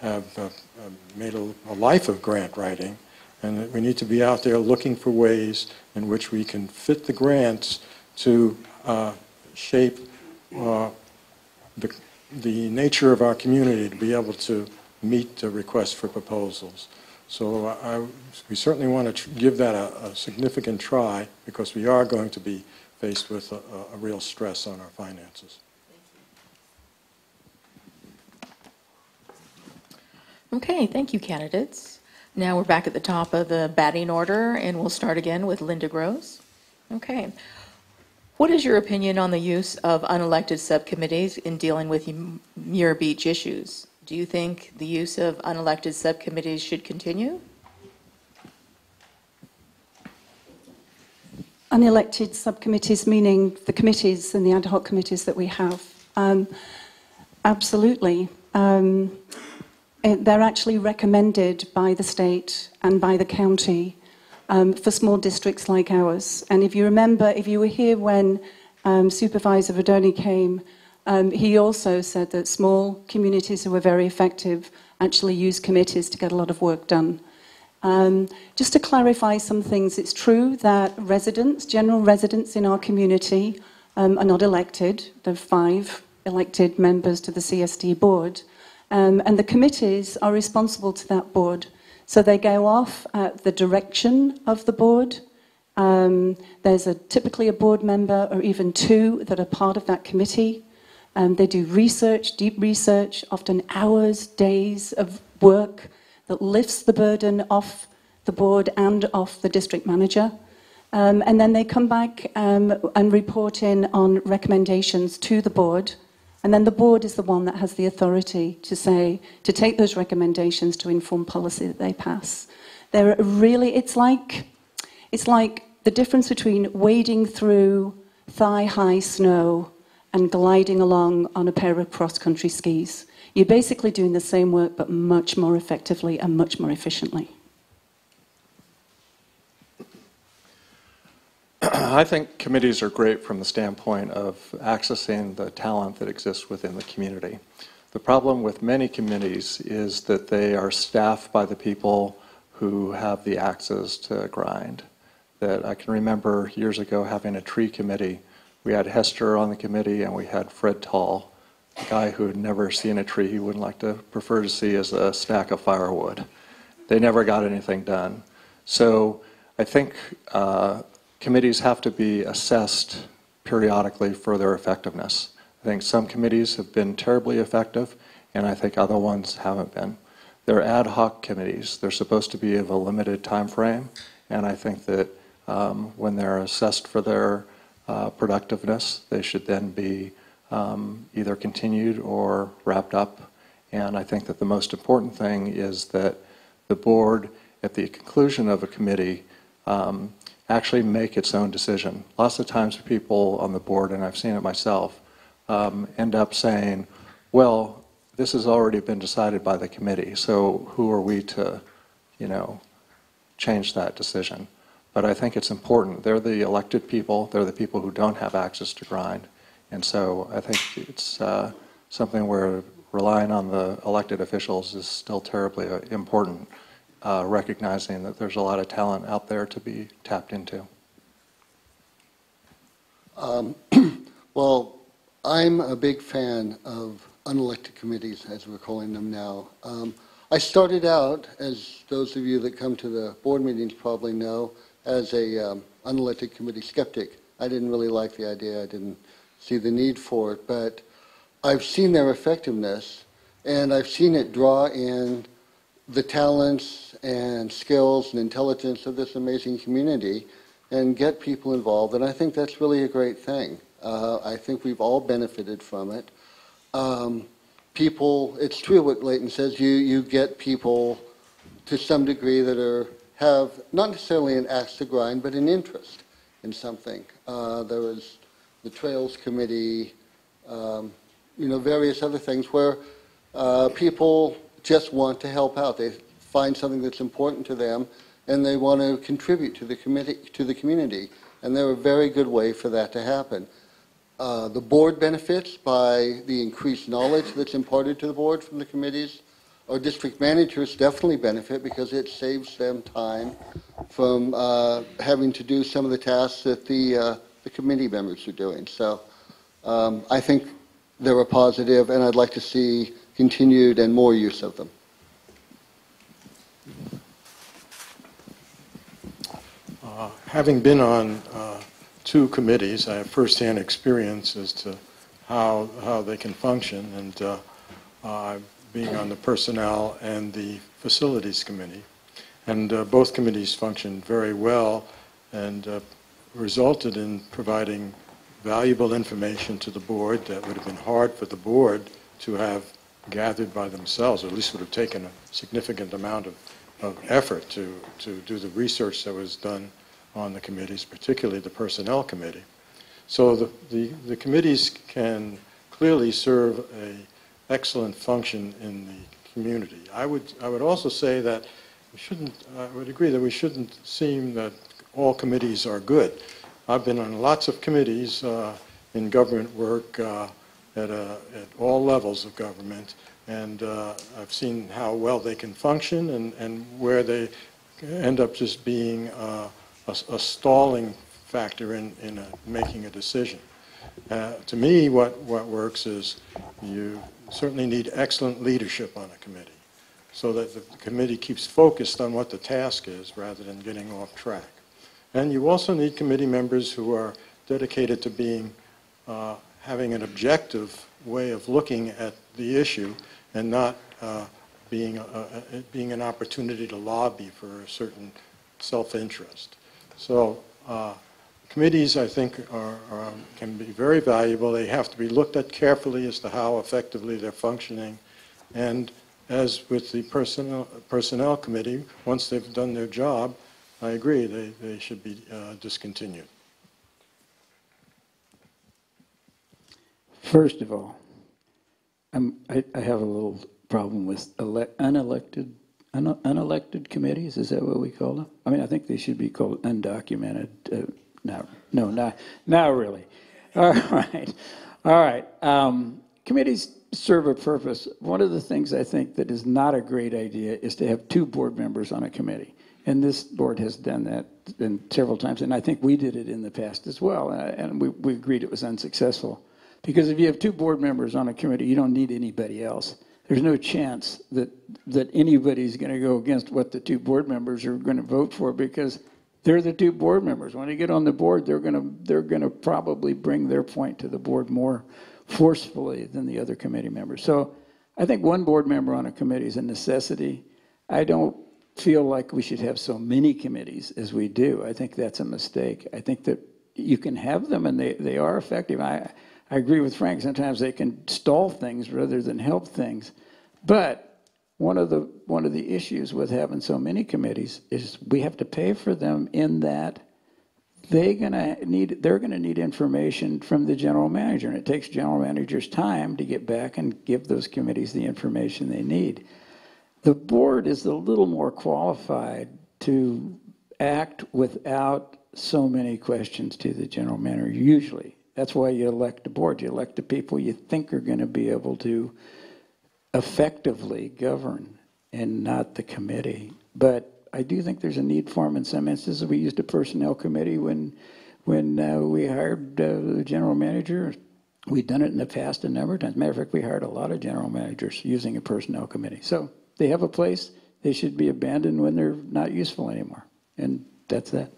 have made a life of grant writing, and that we need to be out there looking for ways in which we can fit the grants to shape the nature of our community to be able to meet the request for proposals. So we certainly want to give that a significant try, because we are going to be faced with a real stress on our finances. Okay, thank you, candidates. Now we're back at the top of the batting order, and we'll start again with Linda Gross. Okay. What is your opinion on the use of unelected subcommittees in dealing with Muir Beach issues? Do you think the use of unelected subcommittees should continue? Unelected subcommittees, meaning the committees and the ad hoc committees that we have. Absolutely. They're actually recommended by the state and by the county for small districts like ours. And if you remember, if you were here when Supervisor Verdoni came, he also said that small communities who were very effective actually use committees to get a lot of work done. Just to clarify some things, it's true that residents, general residents in our community are not elected. There are 5 elected members to the CSD board. And the committees are responsible to that board. So they go off at the direction of the board. There's typically a board member or even 2 that are part of that committee. They do research, deep research, often hours, days of work that lifts the burden off the board and off the district manager. And then they come back and report in on recommendations to the board. And then the board is the one that has the authority to take those recommendations to inform policy that they pass. It's like the difference between wading through thigh-high snow and gliding along on a pair of cross-country skis. You're basically doing the same work, but much more effectively and much more efficiently. I think committees are great from the standpoint of accessing the talent that exists within the community. The problem with many committees is that they are staffed by the people who have the axes to grind. That I can remember years ago having a tree committee. We had Hester on the committee and we had Fred Tall, a guy who had never seen a tree he wouldn't like to prefer to see as a stack of firewood. They never got anything done. So I think committees have to be assessed periodically for their effectiveness. I think some committees have been terribly effective, and I think other ones haven't been. They're ad hoc committees. They're supposed to be of a limited time frame, and I think that when they're assessed for their productiveness, they should then be either continued or wrapped up. And I think that the most important thing is that the board, at the conclusion of a committee, actually make its own decision. Lots of times people on the board, and I've seen it myself, end up saying, well, this has already been decided by the committee, so who are we to, change that decision? But I think it's important. They're the elected people. They're the people who don't have access to grind. And so I think it's something where relying on the elected officials is still terribly important, recognizing that there's a lot of talent out there to be tapped into. Well, I'm a big fan of unelected committees, as we're calling them now. I started out, as those of you that come to the board meetings probably know, as a unelected committee skeptic. I didn't really like the idea. I didn't see the need for it, but I've seen their effectiveness, and I've seen it draw in the talents and skills and intelligence of this amazing community and get people involved, and I think that's really a great thing. I think we've all benefited from it. People, it's true what Leighton says, you get people to some degree that have not necessarily an axe to grind, but an interest in something. There was the Trails Committee, various other things where people just want to help out. They find something that's important to them, and they want to contribute to the community, and they're a very good way for that to happen. The board benefits by the increased knowledge that's imparted to the board from the committees. Our district managers definitely benefit because it saves them time from having to do some of the tasks that the committee members are doing. So I think they're a positive, and I'd like to see continued and more use of them. Having been on two committees, I have firsthand experience as to how they can function, and being on the Personnel and the Facilities Committee. And both committees functioned very well and resulted in providing valuable information to the board that would have been hard for the board to have gathered by themselves, or at least would have taken a significant amount of effort to do the research that was done on the committees, particularly the Personnel Committee. So the committees can clearly serve an excellent function in the community. I would also say that I would agree that we shouldn't seem that all committees are good. I've been on lots of committees in government work at all levels of government, and I've seen how well they can function and where they end up just being a stalling factor in making a decision. To me, what works is you certainly need excellent leadership on a committee so that the committee keeps focused on what the task is rather than getting off track. And you also need committee members who are dedicated to being having an objective way of looking at the issue and not being an opportunity to lobby for a certain self-interest. So committees, I think, can be very valuable. They have to be looked at carefully as to how effectively they're functioning. And as with the Personnel Committee, once they've done their job, I agree, they should be discontinued. First of all, I have a little problem with unelected committees. Is that what we call them? I mean, I think they should be called undocumented. Not really. All right. Committees serve a purpose. One of the things I think that is not a great idea is to have two board members on a committee. And this board has done that several times, and I think we did it in the past as well, and we agreed it was unsuccessful. Because if you have two board members on a committee, you don't need anybody else. There's no chance that anybody's going to go against what the two board members are going to vote for, because they're the two board members. When they get on the board, they're going to probably bring their point to the board more forcefully than the other committee members. So I think one board member on a committee is a necessity. I don't feel like we should have so many committees as we do. I think that's a mistake. I think that you can have them, and they are effective. I agree with Frank. Sometimes they can stall things rather than help things. But one of the issues with having so many committees is we have to pay for them, in that they're going to need information from the general manager, and it takes general managers time to get back and give those committees the information they need. The board is a little more qualified to act without so many questions to the general manager, usually. That's why you elect a board. You elect the people you think are going to be able to effectively govern, and not the committee. But I do think there's a need for them in some instances. We used a personnel committee when we hired the general manager. We've done it in the past a number of times. Matter of fact, we hired a lot of general managers using a personnel committee. So they have a place. They should be abandoned when they're not useful anymore. And that's that.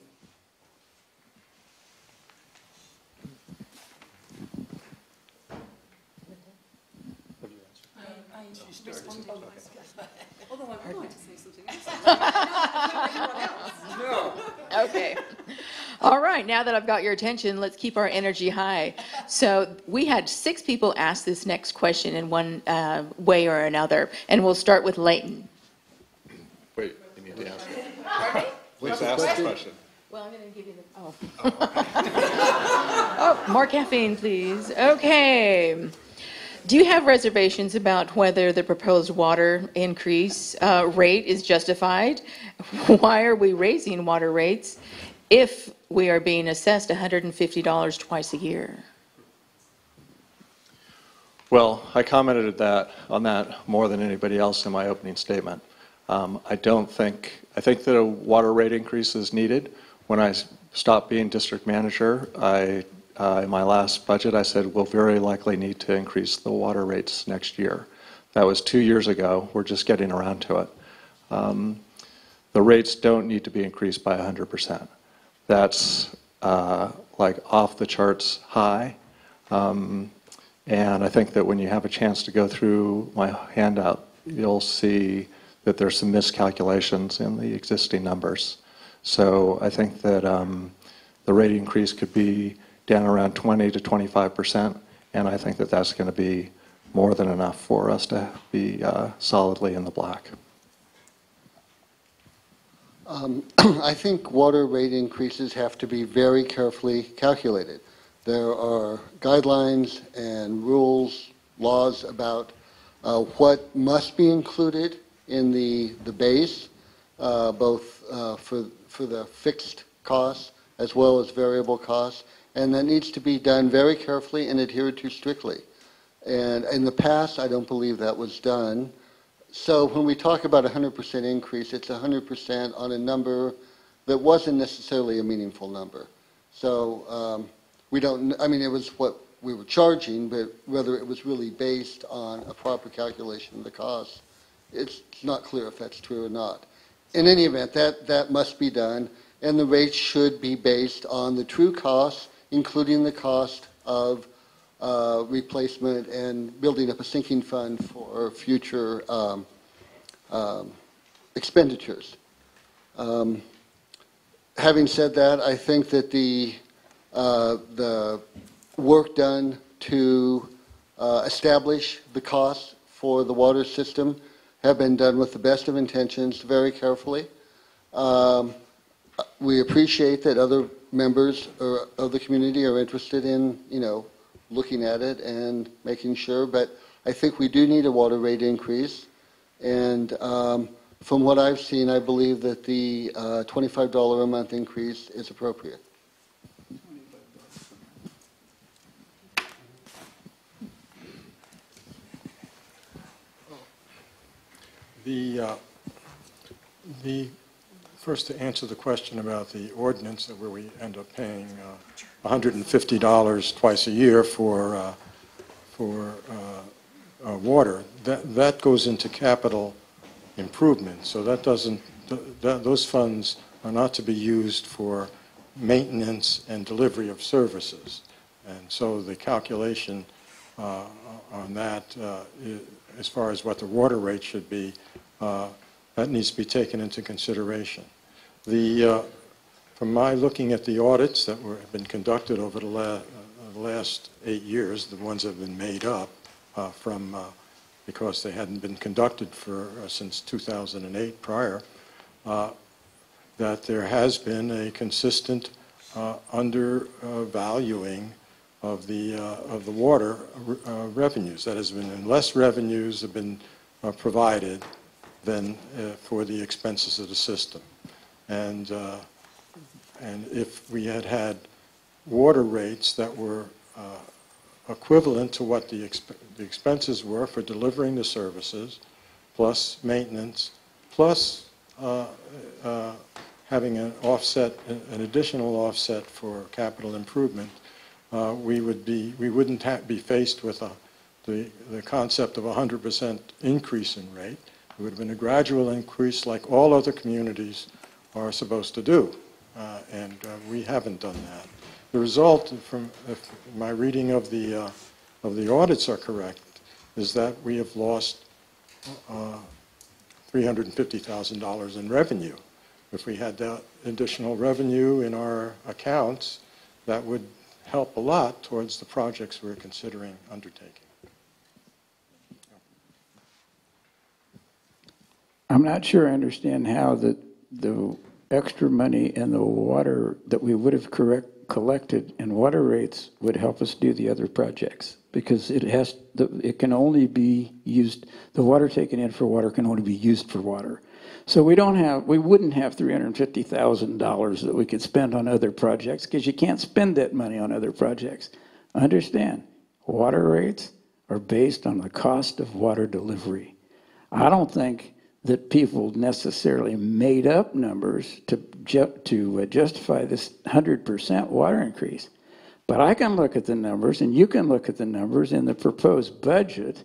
Although I would like to say something else. Okay. All right, now that I've got your attention, let's keep our energy high. So we had 6 people ask this next question in one way or another, and we'll start with Leighton. Wait, you need to ask it. Please ask the question. Well, I'm going to give you the... Oh, more caffeine, please. Okay. Do you have reservations about whether the proposed water increase rate is justified? Why are we raising water rates if we are being assessed $150 twice a year? Well, I commented on that more than anybody else in my opening statement. I think that a water rate increase is needed. When I stopped being district manager, in my last budget, I said we'll very likely need to increase the water rates next year. That was 2 years ago. We're just getting around to it. The rates don't need to be increased by 100%. That's like off the charts high. And I think that when you have a chance to go through my handout, you'll see that there's some miscalculations in the existing numbers. So I think that the rate increase could be down around 20 to 25%, and I think that that's going to be more than enough for us to be solidly in the black. I think water rate increases have to be very carefully calculated. There are guidelines and rules, laws about what must be included in the base, both for the fixed costs as well as variable costs, and that needs to be done very carefully and adhered to strictly. And in the past, I don't believe that was done. So when we talk about 100% increase, it's 100% on a number that wasn't necessarily a meaningful number. So we don't, I mean, it was what we were charging, but whether it was really based on a proper calculation of the cost, it's not clear if that's true or not. In any event, that must be done, and the rates should be based on the true costs, including the cost of replacement and building up a sinking fund for future expenditures. Having said that, I think that the work done to establish the costs for the water system have been done with the best of intentions, very carefully. We appreciate that other members of the community are interested in, looking at it and making sure, but I think we do need a water rate increase. And from what I've seen, I believe that the $25 a month increase is appropriate. The first, to answer the question about the ordinance where we end up paying $150 twice a year for water, that goes into capital improvement. So that doesn't, those funds are not to be used for maintenance and delivery of services. And so the calculation on that, as far as what the water rate should be, that needs to be taken into consideration. From my looking at the audits that have been conducted over the last 8 years, the ones that have been made up because they hadn't been conducted since 2008 prior, that there has been a consistent undervaluing of the water revenues. That has been, less revenues have been provided than for the expenses of the system. And if we had had water rates that were equivalent to what the expenses were for delivering the services, plus maintenance, plus having an offset, an additional offset for capital improvement, we wouldn't be faced with the concept of 100% increase in rate. It would have been a gradual increase like all other communities are supposed to do, and we haven't done that. The result, if my reading of the audits are correct, is that we have lost $350,000 in revenue. If we had that additional revenue in our accounts, that would help a lot towards the projects we're considering undertaking. I'm not sure I understand how the extra money in the water that we would have collected in water rates would help us do the other projects, because it can only be used, the water taken in for water can only be used for water. So we wouldn't have $350,000 that we could spend on other projects, because you can't spend that money on other projects. Understand, water rates are based on the cost of water delivery. I don't think that people necessarily made up numbers to justify this 100% water increase. But I can look at the numbers, and you can look at the numbers in the proposed budget,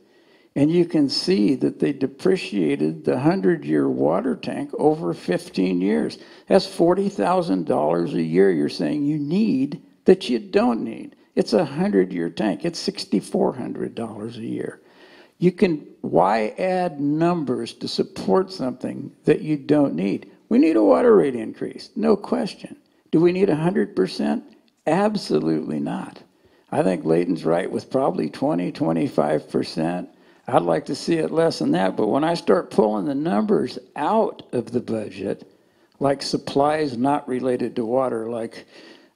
and you can see that they depreciated the 100-year water tank over 15 years. That's $40,000 a year you're saying you need that you don't need. It's a 100-year tank. It's $6,400 a year. Why add numbers to support something that you don't need? We need a water rate increase, no question. Do we need 100%? Absolutely not. I think Leighton's right with probably 20, 25%. I'd like to see it less than that, but when I start pulling the numbers out of the budget, like supplies not related to water, like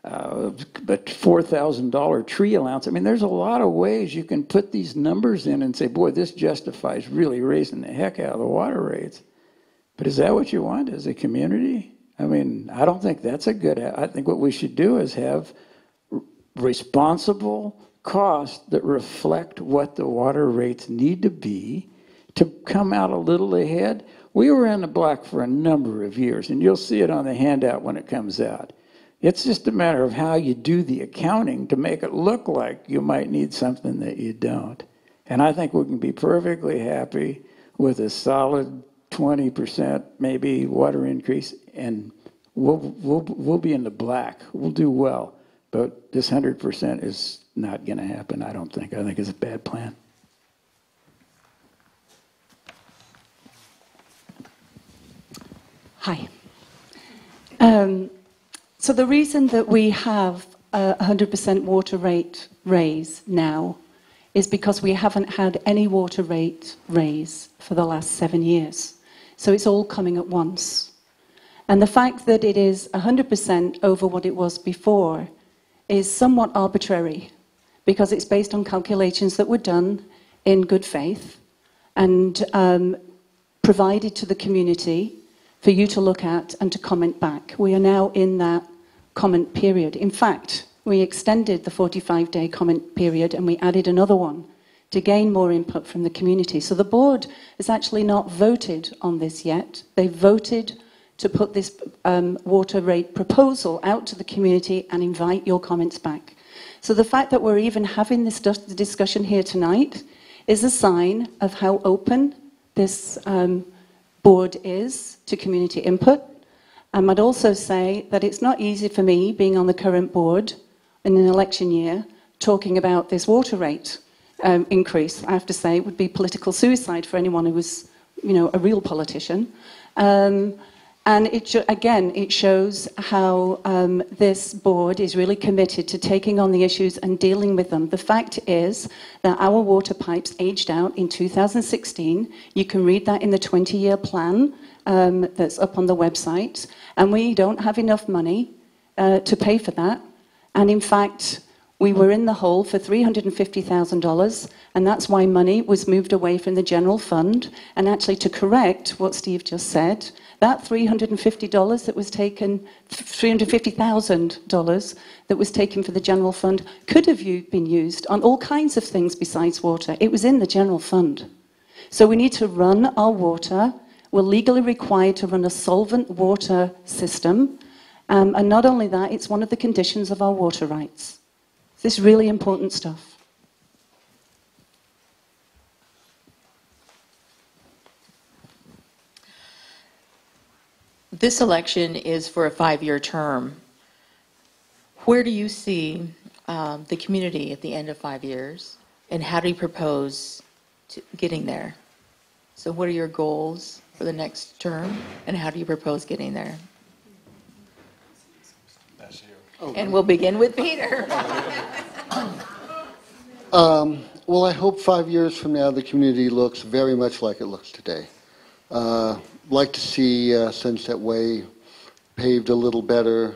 but $4,000 tree allowance. I mean, there's a lot of ways you can put these numbers in and say, boy, this justifies really raising the heck out of the water rates. But is that what you want as a community? I mean, I don't think that's I think what we should do is have responsible costs that reflect what the water rates need to be to come out a little ahead. We were in the black for a number of years, and you'll see it on the handout when it comes out. It's just a matter of how you do the accounting to make it look like you might need something that you don't. And I think we can be perfectly happy with a solid 20% maybe water increase, and we'll be in the black. We'll do well. But this 100% is not going to happen, I don't think. I think it's a bad plan. Hi. So the reason that we have a 100% water rate raise now is because we haven't had any water rate raise for the last 7 years. So it's all coming at once. And the fact that it is 100% over what it was before is somewhat arbitrary, because it's based on calculations that were done in good faith and provided to the community for you to look at and to comment back. We are now in that comment period. In fact, we extended the 45-day comment period and we added another one to gain more input from the community. So the board has actually not voted on this yet. They voted to put this water rate proposal out to the community and invite your comments back. So the fact that we're even having this discussion here tonight is a sign of how open this board is to community input. I'd also say that it's not easy for me, being on the current board in an election year, talking about this water rate increase. I have to say it would be political suicide for anyone who was, you know, a real politician. And again, it shows how this board is really committed to taking on the issues and dealing with them. The fact is that our water pipes aged out in 2016. You can read that in the 20-year plan that's up on the website. And we don't have enough money to pay for that. And in fact, we were in the hole for $350,000, and that's why money was moved away from the general fund. And actually, to correct what Steve just said, that $350 that was taken, $350,000 that was taken for the general fund could have been used on all kinds of things besides water. It was in the general fund. So we need to run our water. We're legally required to run a solvent water system. And not only that, it's one of the conditions of our water rights. This is really important stuff. This election is for a 5-year term. Where do you see the community at the end of 5 years, and how do you propose getting there? So what are your goals for the next term, and how do you propose getting there? That's you. And we'll begin with Peter. Well, I hope 5 years from now the community looks very much like it looks today. Like to see Sunset Way paved a little better.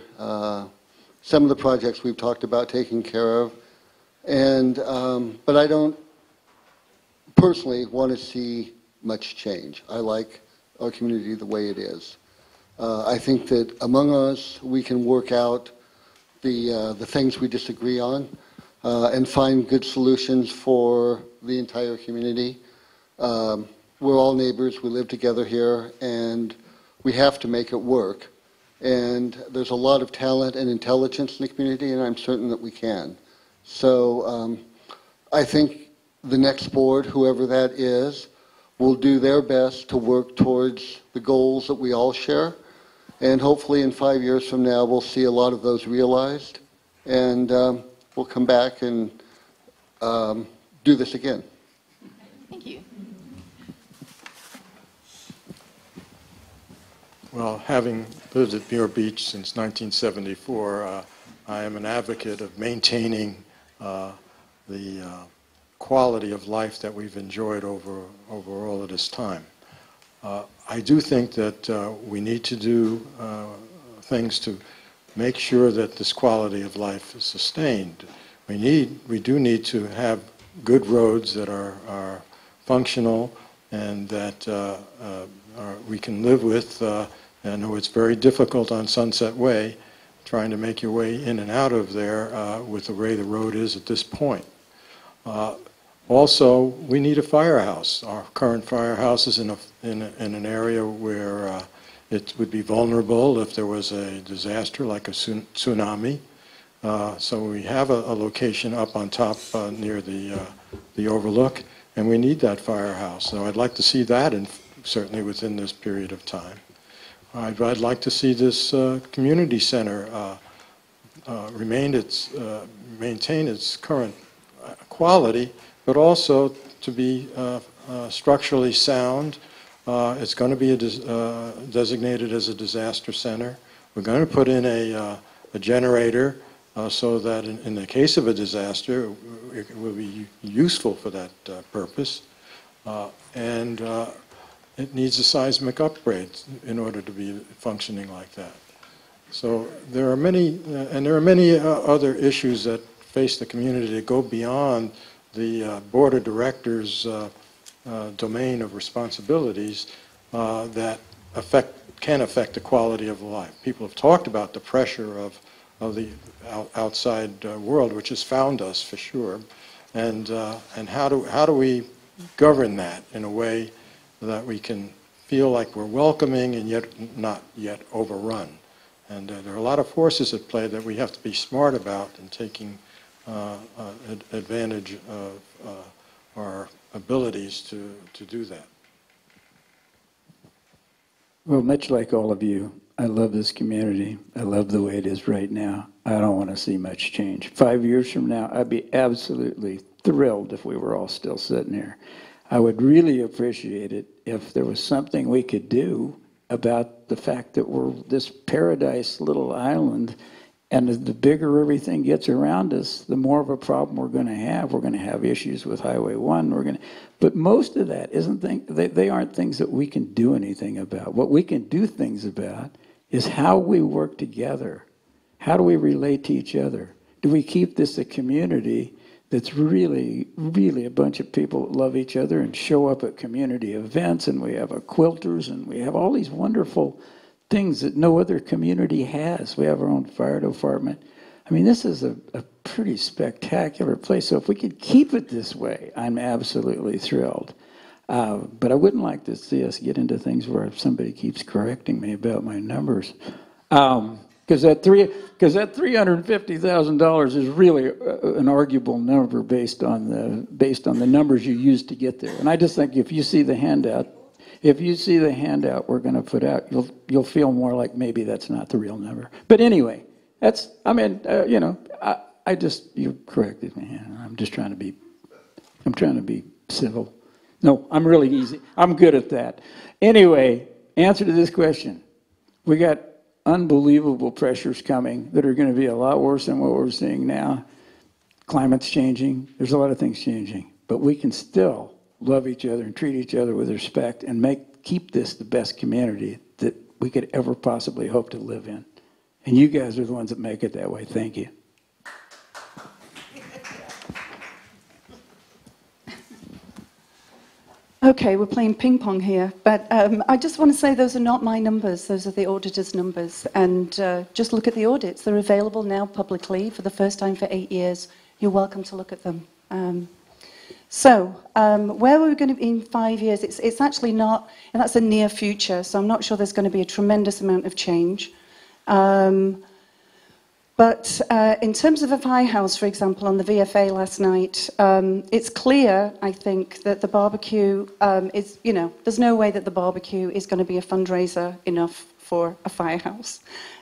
Some of the projects we've talked about taking care of, and but I don't personally want to see much change. I like our community the way it is. I think that among us we can work out the things we disagree on and find good solutions for the entire community. We're all neighbors, we live together here, and we have to make it work. And there's a lot of talent and intelligence in the community, and I'm certain that we can. So I think the next board, whoever that is, will do their best to work towards the goals that we all share. And hopefully in 5 years from now, we'll see a lot of those realized. And we'll come back and do this again. Thank you. Well, having lived at Muir Beach since 1974, I am an advocate of maintaining the quality of life that we've enjoyed over all of this time. I do think that we need to do things to make sure that this quality of life is sustained. We do need to have good roads that are functional and that we can live with. I know it's very difficult on Sunset Way, trying to make your way in and out of there with the way the road is at this point. Also, we need a firehouse. Our current firehouse is in an area where it would be vulnerable if there was a disaster like a tsunami. So we have a location up on top near the overlook, and we need that firehouse. So I'd like to see that, certainly within this period of time. I'd like to see this community center maintain its current quality, but also to be structurally sound. It's going to be designated as a disaster center. We're going to put in a generator so that in the case of a disaster, it will be useful for that purpose. And it needs a seismic upgrade in order to be functioning like that. So there are many, other issues that face the community that go beyond the board of directors' domain of responsibilities that can affect the quality of life. People have talked about the pressure of the outside world, which has found us for sure. and how do we govern that in a way that we can feel like we're welcoming and yet not yet overrun. And there are a lot of forces at play that we have to be smart about in taking advantage of our abilities to do that. Well, much like all of you, I love this community. I love the way it is right now. I don't want to see much change. 5 years from now, I'd be absolutely thrilled if we were all still sitting here. I would really appreciate it if there was something we could do about the fact that we're this paradise little island, and the bigger everything gets around us, the more of a problem we're going to have. We're going to have issues with Highway 1. But most of that they aren't things that we can do anything about. What we can do things about is how we work together. How do we relate to each other? Do we keep this a community that's really, really a bunch of people that love each other and show up at community events, and we have our quilters, and we have all these wonderful things that no other community has. We have our own fire department. I mean, this is a pretty spectacular place. So if we could keep it this way, I'm absolutely thrilled. But I wouldn't like to see us get into things where somebody keeps correcting me about my numbers. Because that $350,000 is really an arguable number based on the numbers you used to get there. And I just think if you see the handout we're going to put out, you'll feel more like maybe that's not the real number. But anyway, you corrected me. I'm trying to be civil. No, I'm really easy. I'm good at that. Anyway, answer to this question. We got unbelievable pressures coming that are going to be a lot worse than what we're seeing now. Climate's changing. There's a lot of things changing. But we can still love each other and treat each other with respect and keep this the best community that we could ever possibly hope to live in. And you guys are the ones that make it that way. Thank you. Okay, we're playing ping pong here, but I just want to say those are not my numbers, those are the auditor's numbers. And just look at the audits. They're available now publicly for the first time for 8 years. You're welcome to look at them. Where are we going to be in 5 years? It's actually not, and that's a near future, so I'm not sure there's going to be a tremendous amount of change. But in terms of a firehouse, for example, on the VFA last night, it's clear, I think, that the barbecue is, there's no way that the barbecue is going to be a fundraiser enough for a firehouse.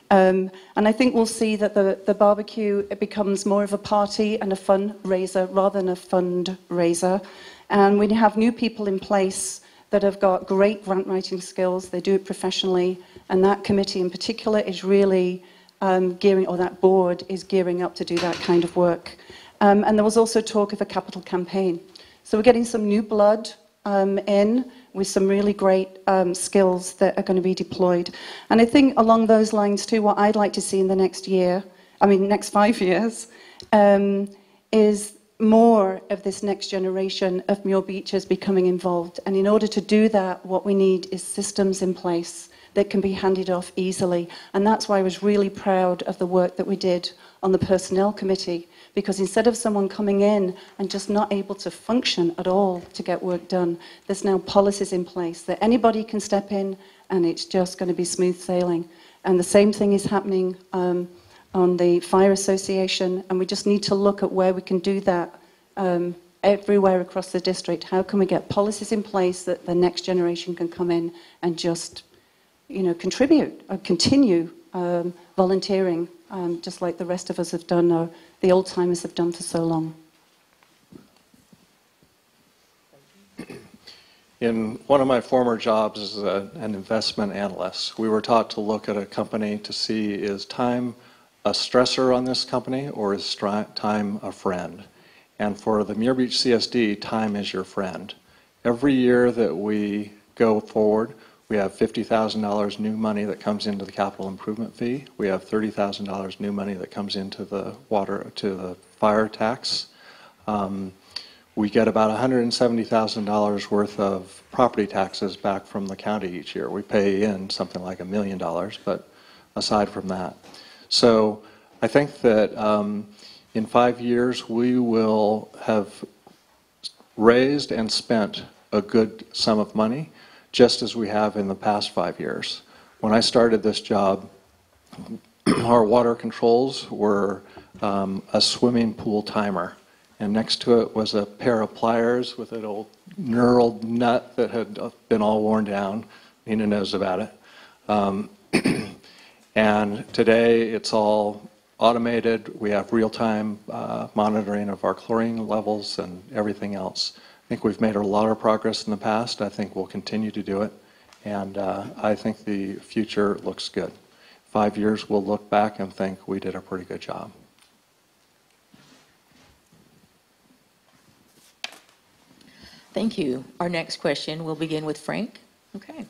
And I think we'll see that the barbecue, it becomes more of a party and a fundraiser rather than a fundraiser. And we have new people in place that have got great grant writing skills. They do it professionally. And that committee in particular is really that board is gearing up to do that kind of work. And there was also talk of a capital campaign. So we're getting some new blood in with some really great skills that are going to be deployed. And I think along those lines too, what I'd like to see in the next 5 years, is more of this next generation of Muir Beachers becoming involved. And in order to do that, what we need is systems in place that can be handed off easily. And that's why I was really proud of the work that we did on the Personnel Committee, because instead of someone coming in and just not able to function at all to get work done, there's now policies in place that anybody can step in and it's just going to be smooth sailing. And the same thing is happening on the Fire Association, and we just need to look at where we can do that everywhere across the district. How can we get policies in place that the next generation can come in and just contribute or continue volunteering, just like the rest of us have done, or the old timers have done for so long. In one of my former jobs as an investment analyst, we were taught to look at a company to see, is time a stressor on this company or is time a friend? And for the Muir Beach CSD, time is your friend. Every year that we go forward, we have $50,000 new money that comes into the capital improvement fee. We have $30,000 new money that comes into the fire tax. We get about $170,000 worth of property taxes back from the county each year. We pay in something like $1 million, but aside from that. So I think that In 5 years, we will have raised and spent a good sum of money, just as we have in the past 5 years. When I started this job, our water controls were a swimming pool timer, and next to it was a pair of pliers with an old knurled nut that had been all worn down. Nina knows about it. And today it's all automated. We have real-time monitoring of our chlorine levels and everything else. I think we've made a lot of progress in the past. I think we'll continue to do it. And I think the future looks good. 5 years, we'll look back and think we did a pretty good job. Thank you. Our next question will begin with Frank. Okay.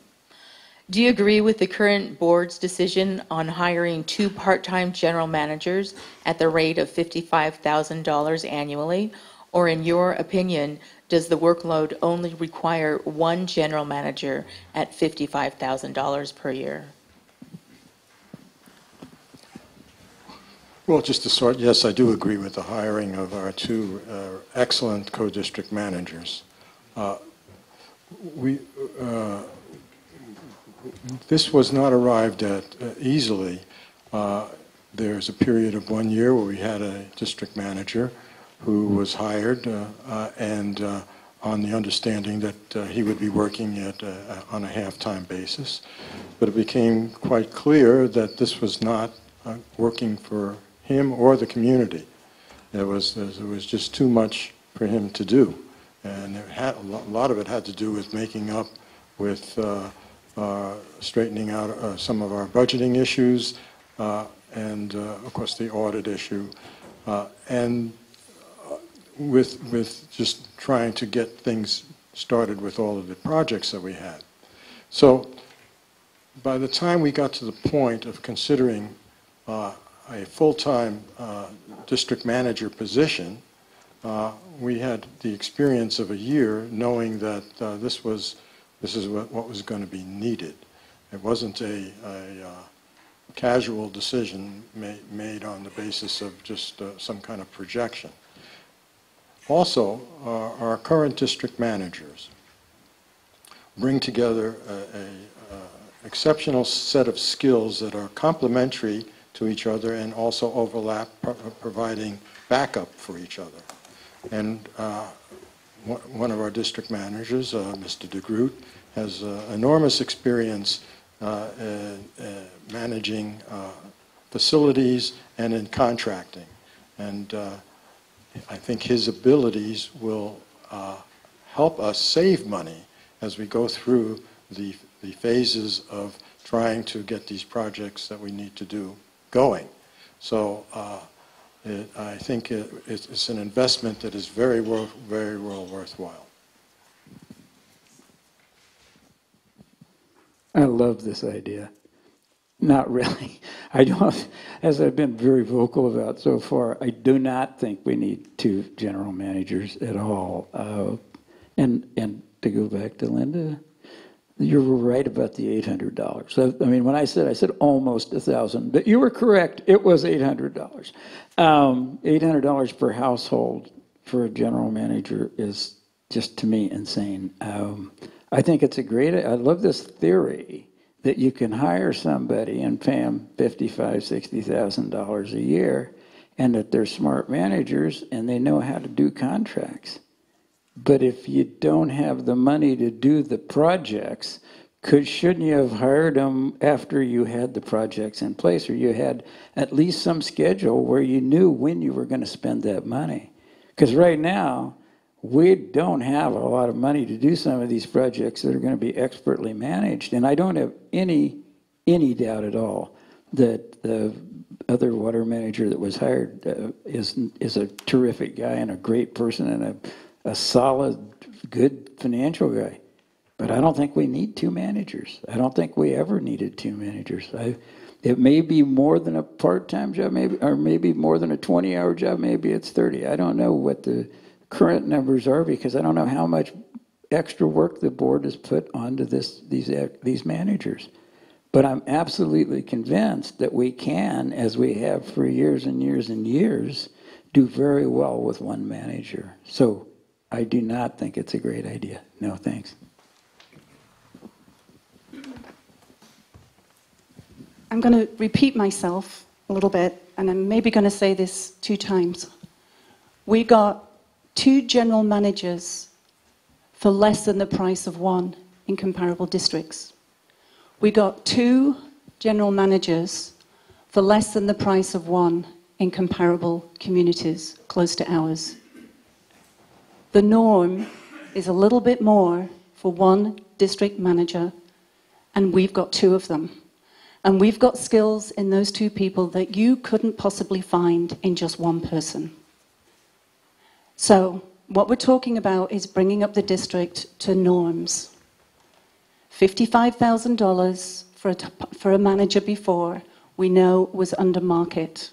Do you agree with the current board's decision on hiring 2 part-time general managers at the rate of $55,000 annually? Or in your opinion, does the workload only require 1 general manager at $55,000 per year? Well, just to start, yes, I do agree with the hiring of our 2 excellent co-district managers. This was not arrived at easily. There's a period of 1 year where we had a district manager who was hired and on the understanding that he would be working on a half-time basis. But it became quite clear that this was not working for him or the community. There was just too much for him to do. And a lot of it had to do with making up with straightening out some of our budgeting issues and, of course, the audit issue. And with just trying to get things started with all of the projects that we had. So by the time we got to the point of considering a full-time district manager position, we had the experience of a year knowing that this is what was going to be needed. It wasn't a casual decision made on the basis of just some kind of projection. Also, our current district managers bring together an exceptional set of skills that are complementary to each other and also overlap, providing backup for each other. And one of our district managers, Mr. DeGroot, has enormous experience managing facilities and in contracting. And I think his abilities will help us save money as we go through the phases of trying to get these projects that we need to do going. So I think it's an investment that is very well worthwhile. I love this idea. Not really. I don't, as I've been very vocal about so far, I do not think we need 2 general managers at all. And to go back to Linda, you were right about the $800. So, I mean, when I said almost 1,000, but you were correct. It was $800. $800 per household for a general manager is just, to me, insane. I think it's a great, I love this theory that you can hire somebody and pay them $55,000, $60,000 a year, and that they're smart managers and they know how to do contracts. But if you don't have the money to do the projects, shouldn't you have hired them after you had the projects in place, or you had at least some schedule where you knew when you were going to spend that money? Because right now, we don't have a lot of money to do some of these projects that are going to be expertly managed. And I don't have any doubt at all that the other water manager that was hired is a terrific guy and a great person and a solid, good financial guy. But I don't think we need 2 managers. I don't think we ever needed 2 managers. It may be more than a part-time job, or maybe more than a 20-hour job. Maybe it's 30. I don't know what the current numbers are, because I don't know how much extra work the board has put onto these managers. But I'm absolutely convinced that we can, as we have for years and years and years, do very well with one manager. So I do not think it's a great idea. No, thanks. I'm going to repeat myself a little bit, and I'm maybe going to say this 2 times. We got 2 general managers for less than the price of 1 in comparable districts. We got 2 general managers for less than the price of 1 in comparable communities close to ours. The norm is a little bit more for 1 district manager, and we've got 2 of them. And we've got skills in those 2 people that you couldn't possibly find in just 1 person. So what we're talking about is bringing up the district to norms. $55,000 for a manager before, we know was under market.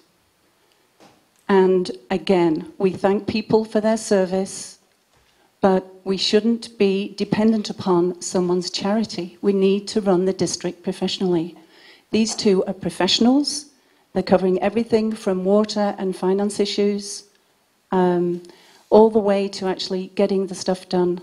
And again, we thank people for their service, but we shouldn't be dependent upon someone's charity. We need to run the district professionally. These 2 are professionals. They're covering everything from water and finance issues, all the way to actually getting the stuff done.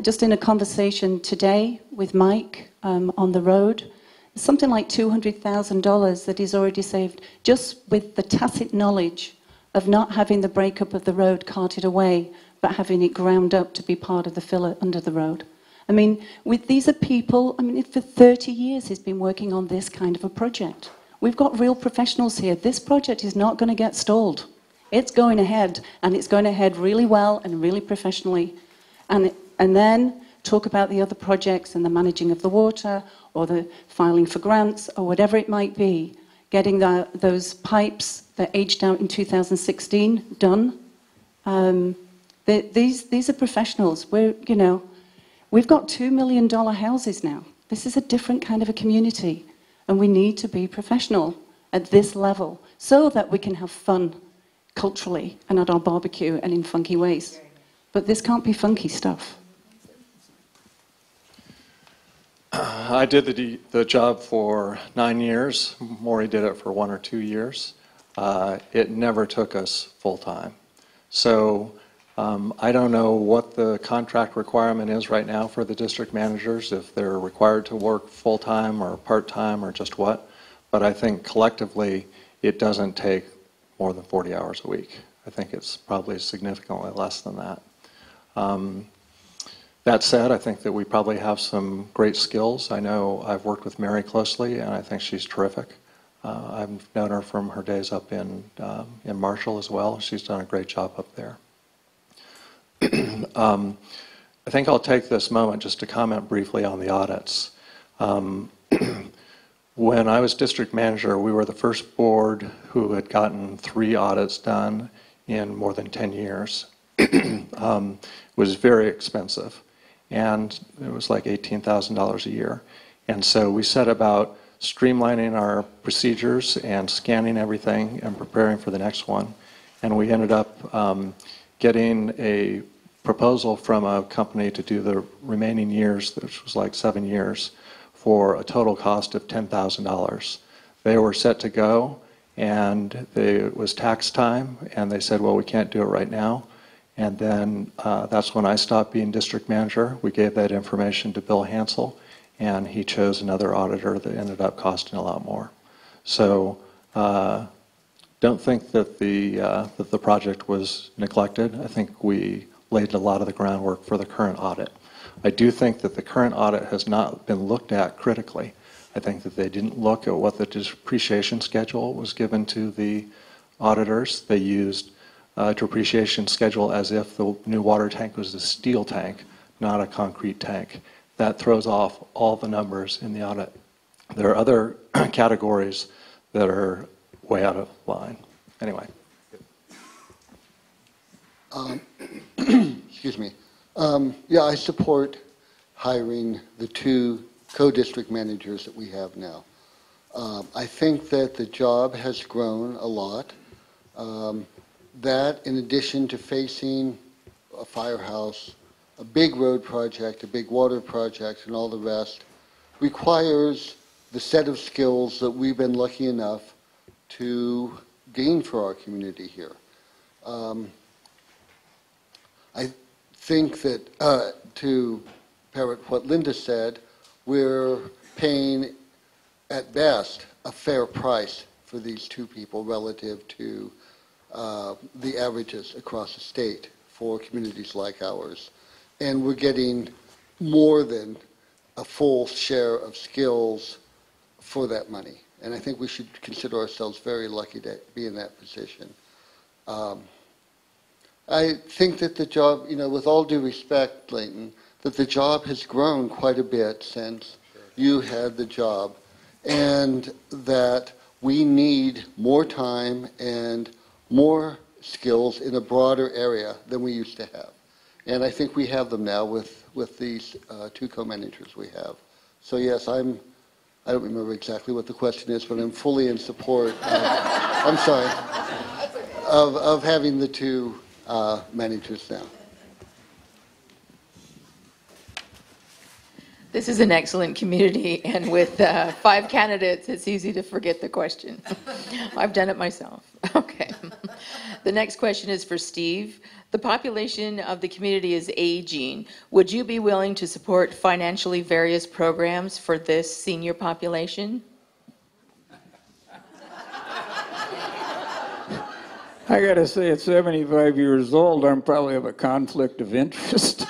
Just in a conversation today with Mike on the road, something like $200,000 that he's already saved just with the tacit knowledge of not having the breakup of the road carted away, but having it ground up to be part of the filler under the road. I mean, these are people, I mean, for 30 years he's been working on this kind of a project. We've got real professionals here. This project is not going to get stalled. It's going ahead, and it's going ahead really well and really professionally. And then talk about the other projects and the managing of the water, or the filing for grants, or whatever it might be. Getting those pipes that aged out in 2016 done. These are professionals. We've got $2 million houses now. This is a different kind of a community, and we need to be professional at this level so that we can have fun culturally and at our barbecue and in funky ways. But this can't be funky stuff. I did the job for 9 years. Maury did it for 1 or 2 years. It never took us full time. So I don't know what the contract requirement is right now for the district managers, if they're required to work full time or part time or just what. But I think collectively it doesn't take more than 40 hours a week. I think it's probably significantly less than that. That said, I think that we probably have some great skills. I know I've worked with Mary closely, and I think she's terrific. I've known her from her days up in Marshall as well. She's done a great job up there. I think I'll take this moment just to comment briefly on the audits. When I was district manager, we were the first board who had gotten 3 audits done in more than 10 years. It was very expensive, and it was like $18,000 a year. And so we set about streamlining our procedures and scanning everything and preparing for the next one. And we ended up getting a proposal from a company to do the remaining years, which was like 7 years, for a total cost of $10,000. They were set to go, and it was tax time, and they said, well, we can't do it right now. And then that's when I stopped being district manager. We gave that information to Bill Hansel, and he chose another auditor that ended up costing a lot more. So don't think that the project was neglected. I think we laid a lot of the groundwork for the current audit. I do think that the current audit has not been looked at critically. I think that they didn't look at what the depreciation schedule was given to the auditors. They used a depreciation schedule as if the new water tank was a steel tank, not a concrete tank. That throws off all the numbers in the audit. There are other categories that are way out of line. Anyway. Excuse me. Yeah, I support hiring the 2 co-district managers that we have now. I think that the job has grown a lot. That, in addition to facing a firehouse, a big road project, a big water project, and all the rest, requires the set of skills that we've been lucky enough to gain for our community here. I think that, to parrot what Linda said, we're paying, at best, a fair price for these two people relative to the averages across the state for communities like ours. And we're getting more than a full share of skills for that money. And I think we should consider ourselves very lucky to be in that position. I think that the job, with all due respect, Leighton, that the job has grown quite a bit since you had the job, and that we need more time and more skills in a broader area than we used to have. And I think we have them now with these two co-managers we have. So yes, I don't remember exactly what the question is, but I'm fully in support I'm sorry, of having the two managers now. This is an excellent community, and with 5 candidates, it's easy to forget the question. I've done it myself. Okay. The next question is for Steve. The population of the community is aging. Would you be willing to support financially various programs for this senior population? I got to say, at 75 years old, I'm probably have a conflict of interest.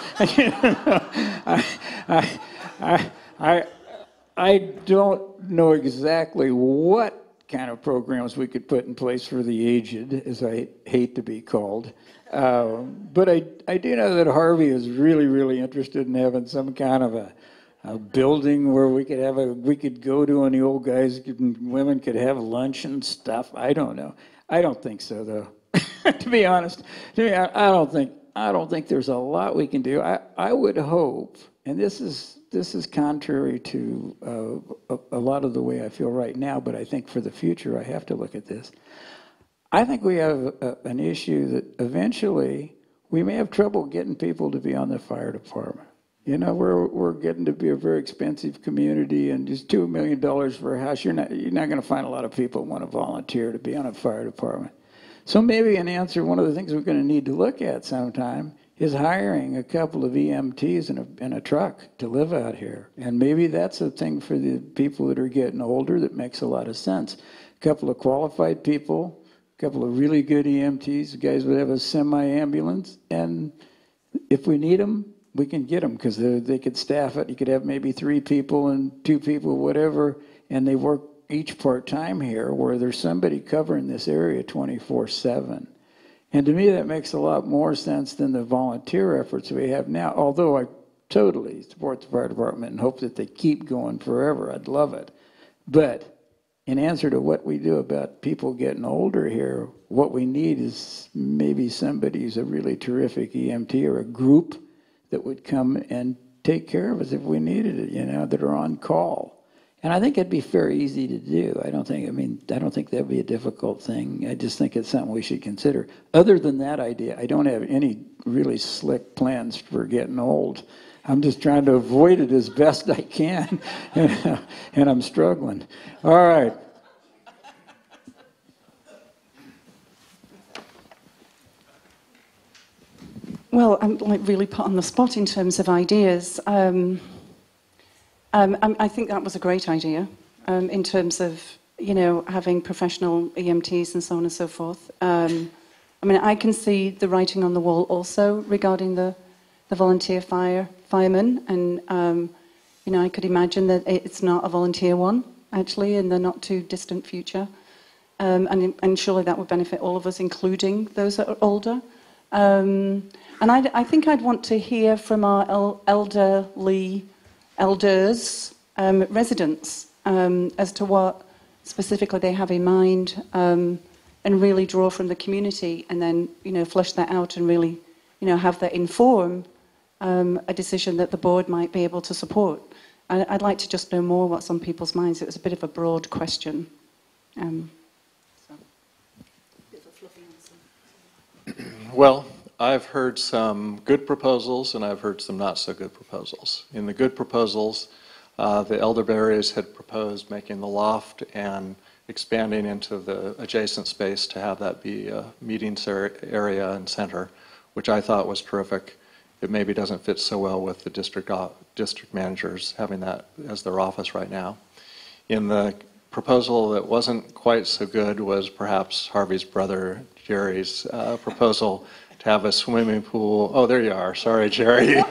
I don't know exactly what kind of programs we could put in place for the aged, as I hate to be called. But I do know that Harvey is really, really interested in having some kind of a building where we could go to, and the old guys and women could have lunch and stuff. I don't know. I don't think so, though. To be honest, I don't think there's a lot we can do. I would hope, and this is contrary to a lot of the way I feel right now, but I think for the future I have to look at this. I think we have an issue that eventually we may have trouble getting people to be on the fire department. We're getting to be a very expensive community, and just $2 million for a house, you're not going to find a lot of people who want to volunteer to be on a fire department. So maybe an answer, one of the things we're going to need to look at sometime is hiring a couple of EMTs in a truck to live out here. And maybe that's a thing for the people that are getting older that makes a lot of sense. A couple of qualified people, a couple of really good EMTs, guys would have a semi-ambulance, and if we need them, we can get them, because they could staff it. You could have maybe 3 people and 2 people, whatever, and they work each part-time here, where there's somebody covering this area 24/7. And to me, that makes a lot more sense than the volunteer efforts we have now, although I totally support the fire department and hope that they keep going forever. I'd love it. But in answer to what we do about people getting older here, what we need is maybe somebody who's a really terrific EMT, or a group that would come and take care of us if we needed it, that are on call. And I think it'd be very easy to do. I don't think that'd be a difficult thing. I just think it's something we should consider. Other than that idea, I don't have any really slick plans for getting old. I'm just trying to avoid it as best I can, and I'm struggling. All right. Well, I'm really put on the spot in terms of ideas. I think that was a great idea in terms of, having professional EMTs and so on and so forth. I can see the writing on the wall also regarding the volunteer firemen, and, I could imagine that it's not a volunteer one, actually, in the not too distant future. And surely that would benefit all of us, including those that are older. And I think I'd want to hear from our elders, residents, as to what specifically they have in mind, and really draw from the community, and then, flesh that out and really, have that inform a decision that the board might be able to support. I'd like to just know more what's on people's minds. It was a bit of a broad question. Well, I've heard some good proposals, and I've heard some not so good proposals. In the good proposals, the elderberries had proposed making the loft and expanding into the adjacent space to have that be a meetings area and center, which I thought was terrific. It maybe doesn't fit so well with the district managers having that as their office right now. In the proposal that wasn't quite so good was perhaps Harvey's brother Jerry's proposal to have a swimming pool. Oh, there you are. Sorry, Jerry.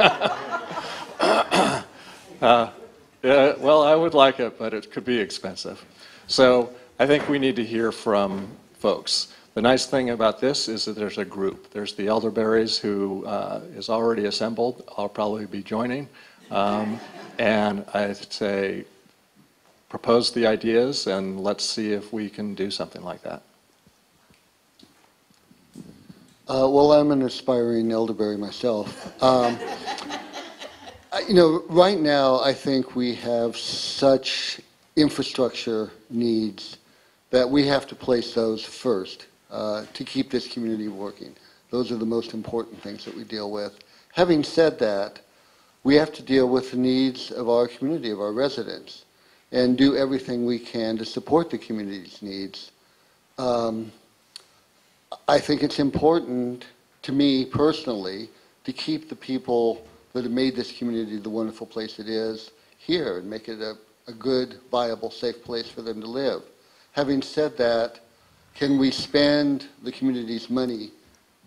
Yeah, well, I would like it, but it could be expensive. So I think we need to hear from folks. The nice thing about this is that there's a group. There's the elderberries who is already assembled. I'll probably be joining. And I'd say propose the ideas and let's see if we can do something like that. Well, I'm an aspiring elderberry myself. Right now, I think we have such infrastructure needs that we have to place those first to keep this community working. Those are the most important things that we deal with. Having said that, we have to deal with the needs of our community, of our residents, and do everything we can to support the community's needs. I think it's important to me personally to keep the people that have made this community the wonderful place it is here and make it a good, viable, safe place for them to live. Having said that, can we spend the community's money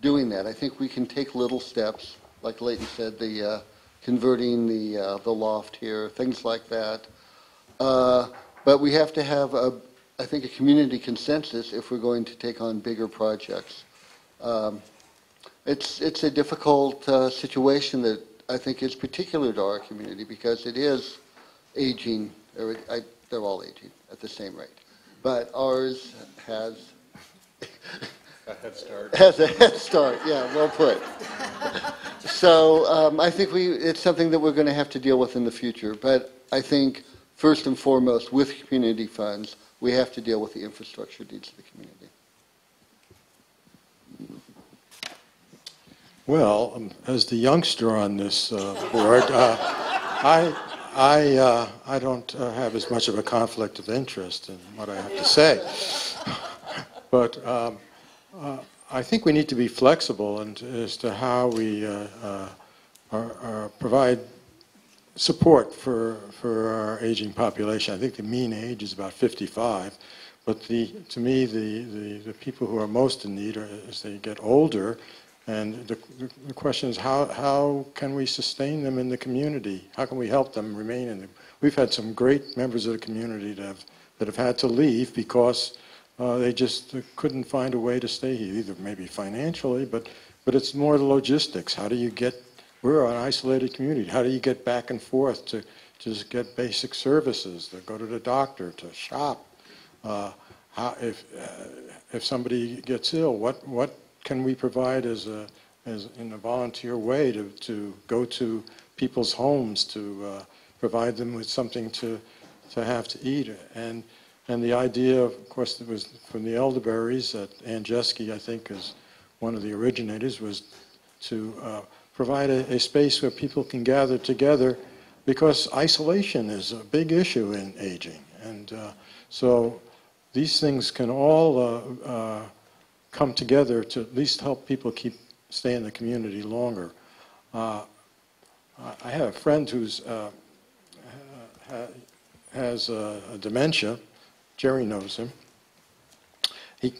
doing that? I think we can take little steps, like Leighton said, the converting the loft here, things like that. But we have to have, I think, a community consensus if we're going to take on bigger projects. It's a difficult situation that I think is particular to our community because it is aging. They're all aging at the same rate, but ours has A head start. has a head start. Yeah, well put. So I think it's something that we're going to have to deal with in the future. But I think first and foremost, with community funds, we have to deal with the infrastructure needs of the community. Well, as the youngster on this board, I don't have as much of a conflict of interest in what I have to say. But I think we need to be flexible as to how we provide support for our aging population. I think the mean age is about 55, but to me, the people who are most in need are as they get older. And the question is, how can we sustain them in the community? How can we help them remain in the... We've had some great members of the community that have had to leave because they just couldn't find a way to stay here, either maybe financially, but it's more the logistics. How do you get... We're an isolated community. How do you get back and forth to just get basic services, to go to the doctor, to shop? If somebody gets ill, what can we provide as in a volunteer way to go to people's homes to provide them with something to have to eat? And the idea, of course, that was from the elderberries that Ann Jeske, I think, is one of the originators, was to provide a space where people can gather together, because isolation is a big issue in aging. And so these things can all come together to at least help people stay in the community longer. I have a friend who's has a dementia. Jerry knows him. I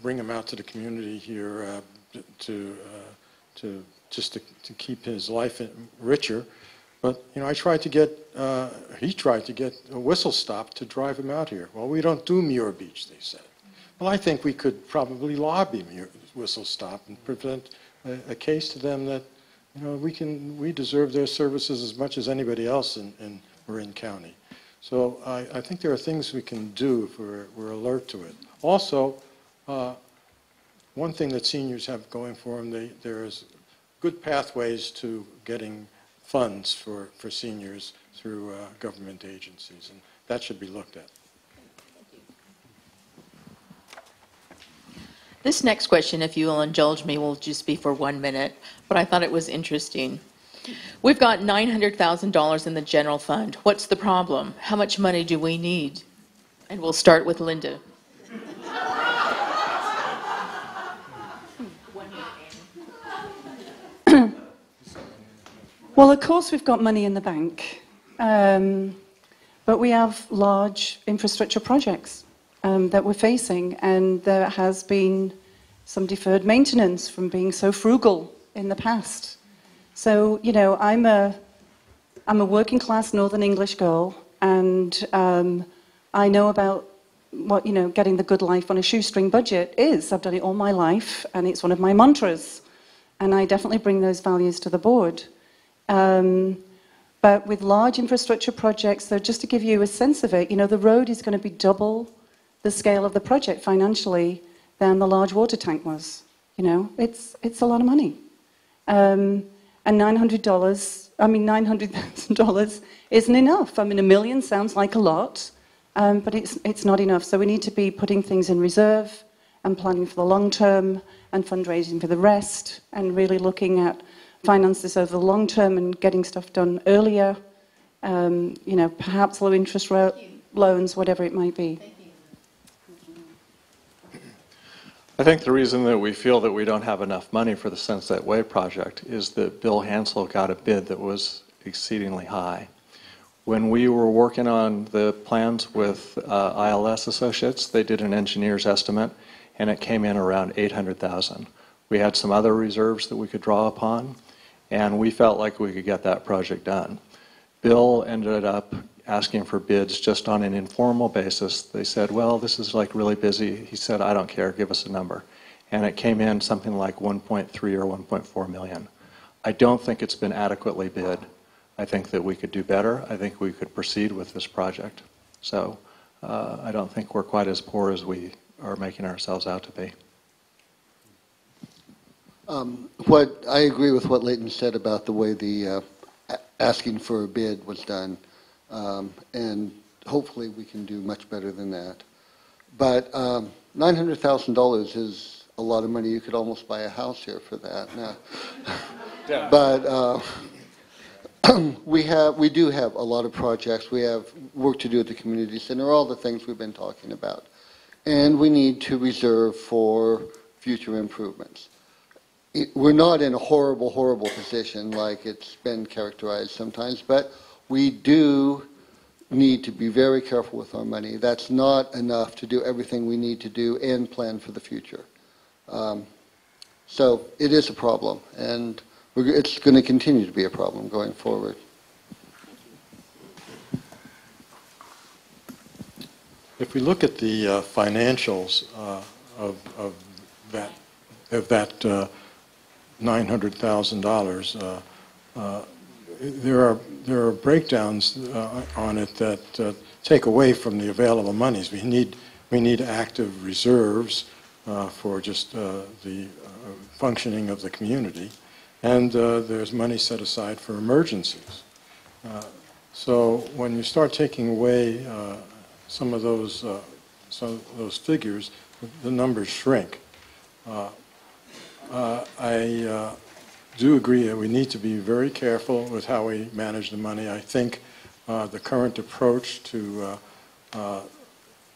bring him out to the community here to keep his life richer. But I tried to get, he tried to get a whistle stop to drive him out here. Well, we don't do Muir Beach, they said. Well, I think we could probably lobby Whistle Stop and present a case to them that we deserve their services as much as anybody else in Marin County. So I think there are things we can do if we're alert to it. Also, one thing that seniors have going for them, there's good pathways to getting funds for seniors through government agencies, and that should be looked at. This next question, if you will indulge me, will just be for 1 minute, but I thought it was interesting. We've got $900,000 in the general fund. What's the problem? How much money do we need? And we'll start with Linda. Well, of course we've got money in the bank, but we have large infrastructure projects that we're facing, and there has been some deferred maintenance from being so frugal in the past. So, you know, I'm a working class Northern English girl, and I know about what, you know, getting the good life on a shoestring budget is. I've done it all my life, and it's one of my mantras, and I definitely bring those values to the board. But with large infrastructure projects, so just to give you a sense of it, you know, the road is going to be double the scale of the project financially than the large water tank was. You know, it's a lot of money. And $900,000 isn't enough. I mean, $1 million sounds like a lot, but it's not enough. So we need to be putting things in reserve and planning for the long term and fundraising for the rest, and really looking at finances over the long term and getting stuff done earlier, you know, perhaps low interest loans, whatever it might be. I think the reason that we feel that we don't have enough money for the Sunset Way project is that Bill Hansel got a bid that was exceedingly high. When we were working on the plans with ILS Associates, they did an engineer's estimate, and it came in around $800,000. We had some other reserves that we could draw upon, and we felt like we could get that project done. Bill ended up asking for bids just on an informal basis. They said, well, this is like really busy. He said, I don't care, give us a number. And it came in something like 1.3 or 1.4 million. I don't think it's been adequately bid. I think that we could do better. I think we could proceed with this project. So I don't think we're quite as poor as we are making ourselves out to be. I agree with what Leighton said about the way the asking for a bid was done, and hopefully we can do much better than that. But $900,000 is a lot of money. You could almost buy a house here for that. Now. Yeah. But we do have a lot of projects. We have work to do at the community center, all the things we've been talking about, and we need to reserve for future improvements. We're not in a horrible, horrible position like it's been characterized sometimes, but we do need to be very careful with our money. That's not enough to do everything we need to do and plan for the future. So it is a problem, and it's going to continue to be a problem going forward. If we look at the financials of that $900,000, there are breakdowns on it that take away from the available monies. We need active reserves for just the functioning of the community, and there's money set aside for emergencies. So when you start taking away some of those figures, the numbers shrink. I do agree that we need to be very careful with how we manage the money. I think the current approach to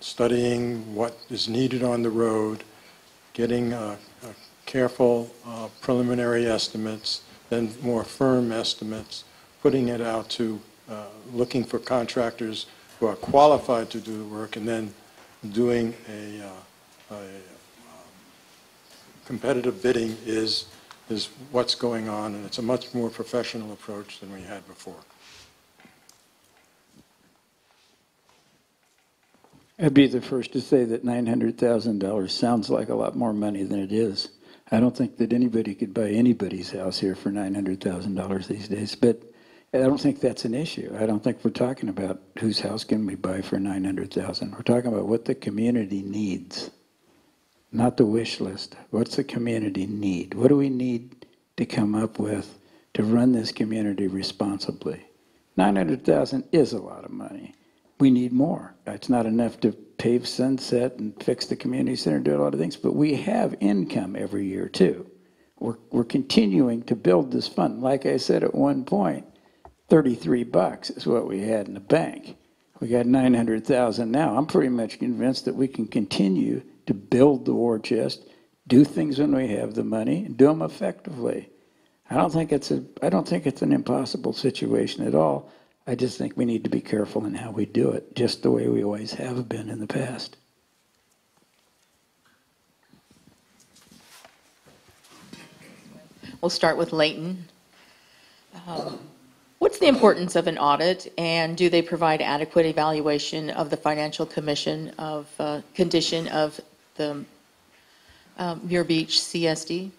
studying what is needed on the road, getting careful preliminary estimates, then more firm estimates, putting it out to looking for contractors who are qualified to do the work, and then doing a competitive bidding is what's going on, and it's a much more professional approach than we had before. I'd be the first to say that $900,000 sounds like a lot more money than it is. I don't think that anybody could buy anybody's house here for $900,000 these days, but I don't think that's an issue. I don't think we're talking about whose house can we buy for $900,000. We're talking about what the community needs, not the wish list. What's the community need? What do we need to come up with to run this community responsibly? $900,000 is a lot of money. We need more. It's not enough to pave Sunset and fix the community center, do a lot of things, but we have income every year too. We're continuing to build this fund. Like I said at one point, $33 is what we had in the bank. We got 900,000 now. I'm pretty much convinced that we can continue to build the war chest, do things when we have the money, and do them effectively. I don't think it's an impossible situation at all. I just think we need to be careful in how we do it, just the way we always have been in the past. We'll start with Leighton. What's the importance of an audit, and do they provide adequate evaluation of the financial condition of the Muir Beach CSD?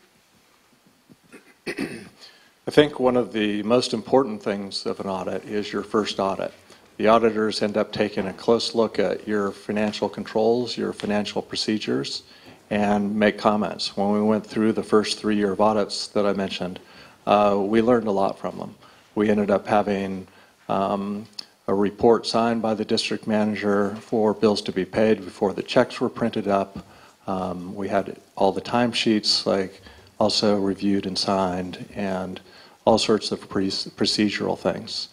I think one of the most important things of an audit is your first audit. The auditors end up taking a close look at your financial controls, your financial procedures, and make comments. When we went through the first 3 year of audits that I mentioned, we learned a lot from them. We ended up having a report signed by the district manager for bills to be paid before the checks were printed up. We had all the timesheets also reviewed and signed, and all sorts of procedural things.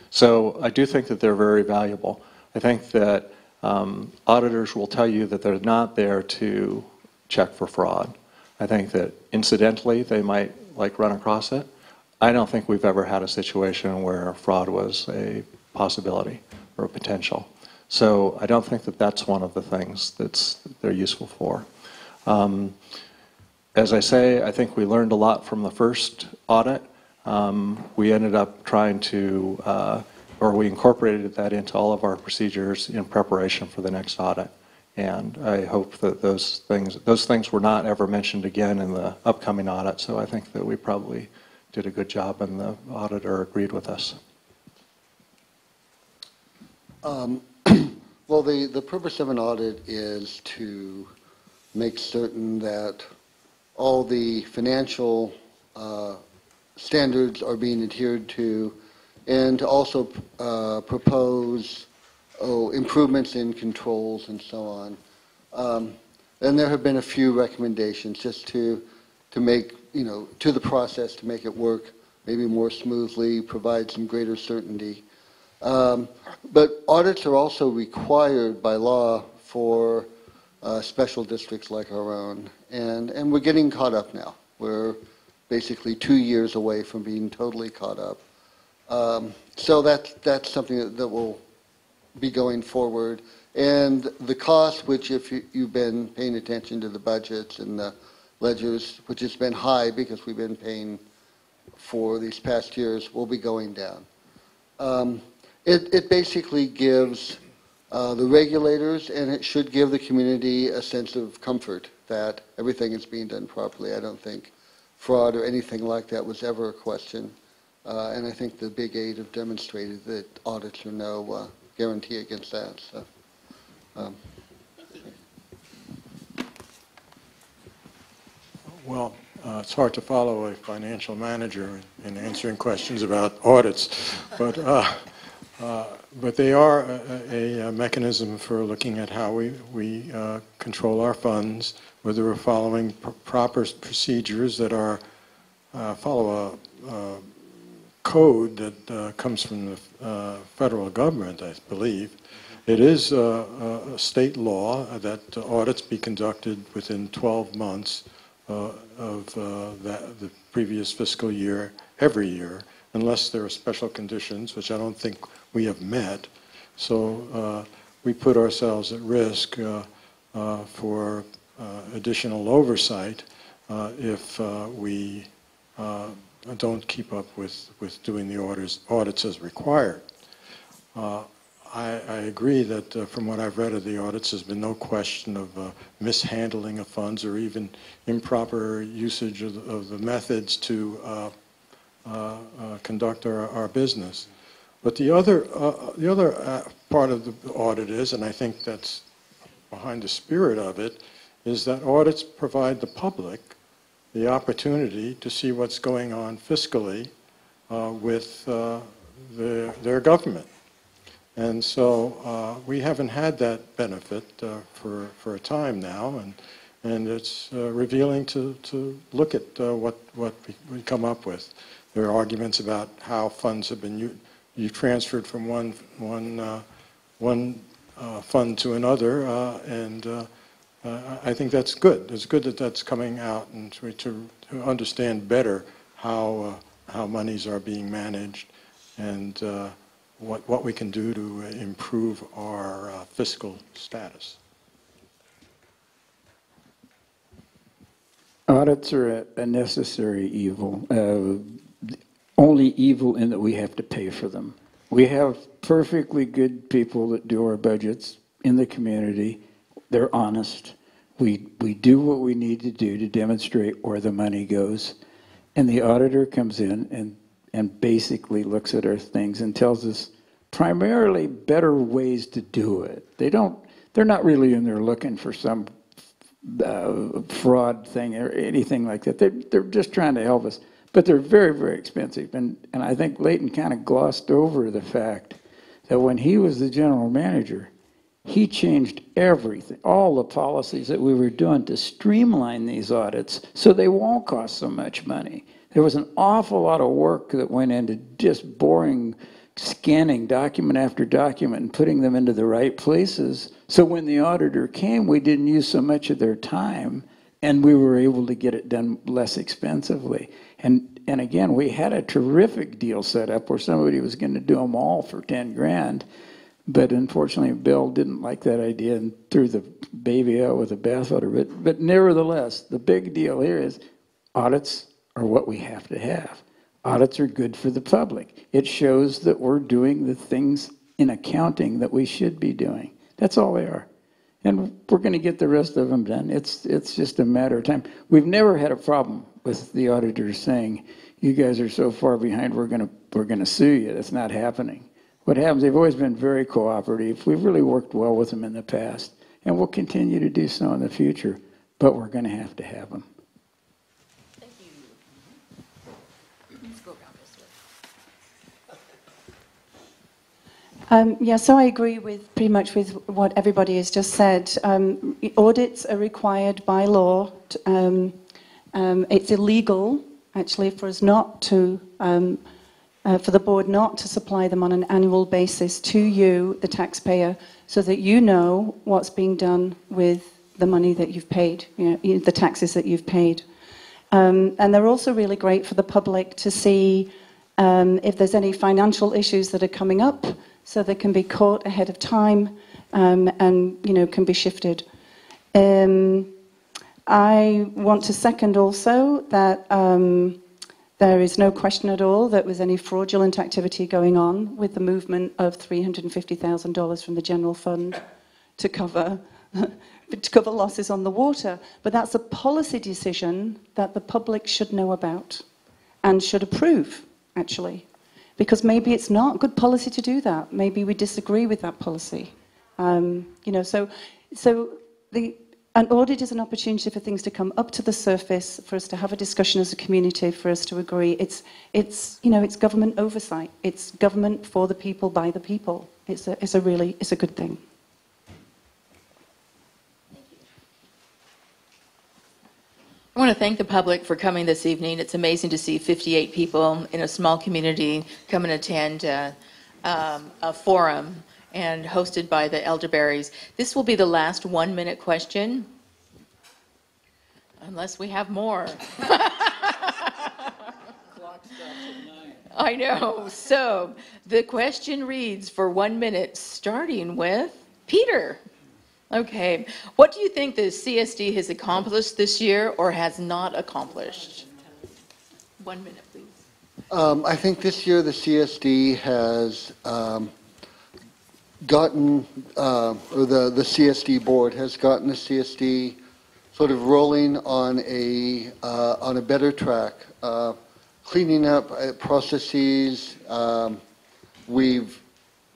So I do think that they're very valuable. I think that auditors will tell you that they're not there to check for fraud. I think that incidentally they might run across it. I don't think we've ever had a situation where fraud was a possibility or a potential. So I don't think that that's one of the things that they're useful for. As I say, I think we learned a lot from the first audit. We ended up trying to, or we incorporated that into all of our procedures in preparation for the next audit. And I hope that those things were not ever mentioned again in the upcoming audit. So I think that we probably did a good job, and the auditor agreed with us. Well, the purpose of an audit is to make certain that all the financial standards are being adhered to, and to also propose improvements in controls and so on. And there have been a few recommendations just to make, to the process, to make it work maybe more smoothly, provide some greater certainty. But audits are also required by law for special districts like our own. And we're getting caught up now. We're basically 2 years away from being totally caught up. So that's something that will be going forward. And the cost, which if you've been paying attention to the budgets and the ledgers, which has been high because we've been paying for these past years, will be going down. It basically gives the regulators, and it should give the community, a sense of comfort that everything is being done properly. I don't think fraud or anything like that was ever a question. And I think the Big 8 have demonstrated that audits are no guarantee against that. So, Well, it's hard to follow a financial manager in answering questions about audits, but they are a mechanism for looking at how we control our funds, whether we're following proper procedures that are follow a code that comes from the federal government, I believe. It is a state law that audits be conducted within 12 months of the previous fiscal year, every year, unless there are special conditions, which I don't think we have met. So we put ourselves at risk for additional oversight if we don't keep up with doing the audits as required. I agree that from what I've read of the audits, there's been no question of mishandling of funds or even improper usage of the methods to conduct our business. But the other part of the audit is, and I think that's behind the spirit of it, is that audits provide the public the opportunity to see what's going on fiscally with their government. And so we haven't had that benefit for a time now, and it's revealing to look at what we come up with. There are arguments about how funds have been you transferred from one fund to another, and I think that's good. It's good that that's coming out, and to understand better how monies are being managed, and what we can do to improve our fiscal status. Audits are a necessary evil. Only evil in that we have to pay for them. We have perfectly good people that do our budgets in the community. They're honest. We do what we need to do to demonstrate where the money goes. And the auditor comes in and basically looks at our things and tells us primarily better ways to do it. They're not really in there looking for some fraud thing or anything like that. They're just trying to help us. But they're very, very expensive. And I think Leighton kind of glossed over the fact that when he was the general manager, he changed everything, all the policies that we were doing to streamline these audits so they won't cost so much money. There was an awful lot of work that went into just boring scanning document after document and putting them into the right places. So when the auditor came, we didn't use so much of their time, and we were able to get it done less expensively. And again, we had a terrific deal set up where somebody was going to do them all for 10 grand, but unfortunately Bill didn't like that idea and threw the baby out with the bathwater. But nevertheless, the big deal here is audits are what we have to have. Audits are good for the public. It shows that we're doing the things in accounting that we should be doing. That's all they are. And we're going to get the rest of them done. It's just a matter of time. We've never had a problem with the auditors saying, you guys are so far behind, we're going to sue you. That's not happening. What happens, they've always been very cooperative. We've really worked well with them in the past, and we'll continue to do so in the future, but we're going to have them. Thank you. Let's go around this way. Yeah, so I agree with pretty much with what everybody has just said. Audits are required by law. It's illegal, actually, for us not to, for the board not to supply them on an annual basis to you, the taxpayer, so that you know what's being done with the money that you've paid, the taxes that you've paid. And they're also really great for the public to see if there's any financial issues that are coming up, so they can be caught ahead of time and can be shifted. I want to second also that there is no question at all that there was any fraudulent activity going on with the movement of $350,000 from the general fund to cover losses on the water. But that's a policy decision that the public should know about and should approve, actually. Because maybe it's not good policy to do that. Maybe we disagree with that policy. An audit is an opportunity for things to come up to the surface, for us to have a discussion as a community, for us to agree. It's government oversight. It's government for the people, by the people. It's a good thing. I want to thank the public for coming this evening. It's amazing to see 58 people in a small community come and attend a forum and hosted by the Elderberries. This will be the last 1-minute question, unless we have more. I know. So the question reads for 1 minute, starting with Peter. Okay. What do you think the CSD has accomplished this year or has not accomplished? 1 minute, please. I think this year the CSD has gotten, or the CSD board has gotten the CSD sort of rolling on a better track, cleaning up processes.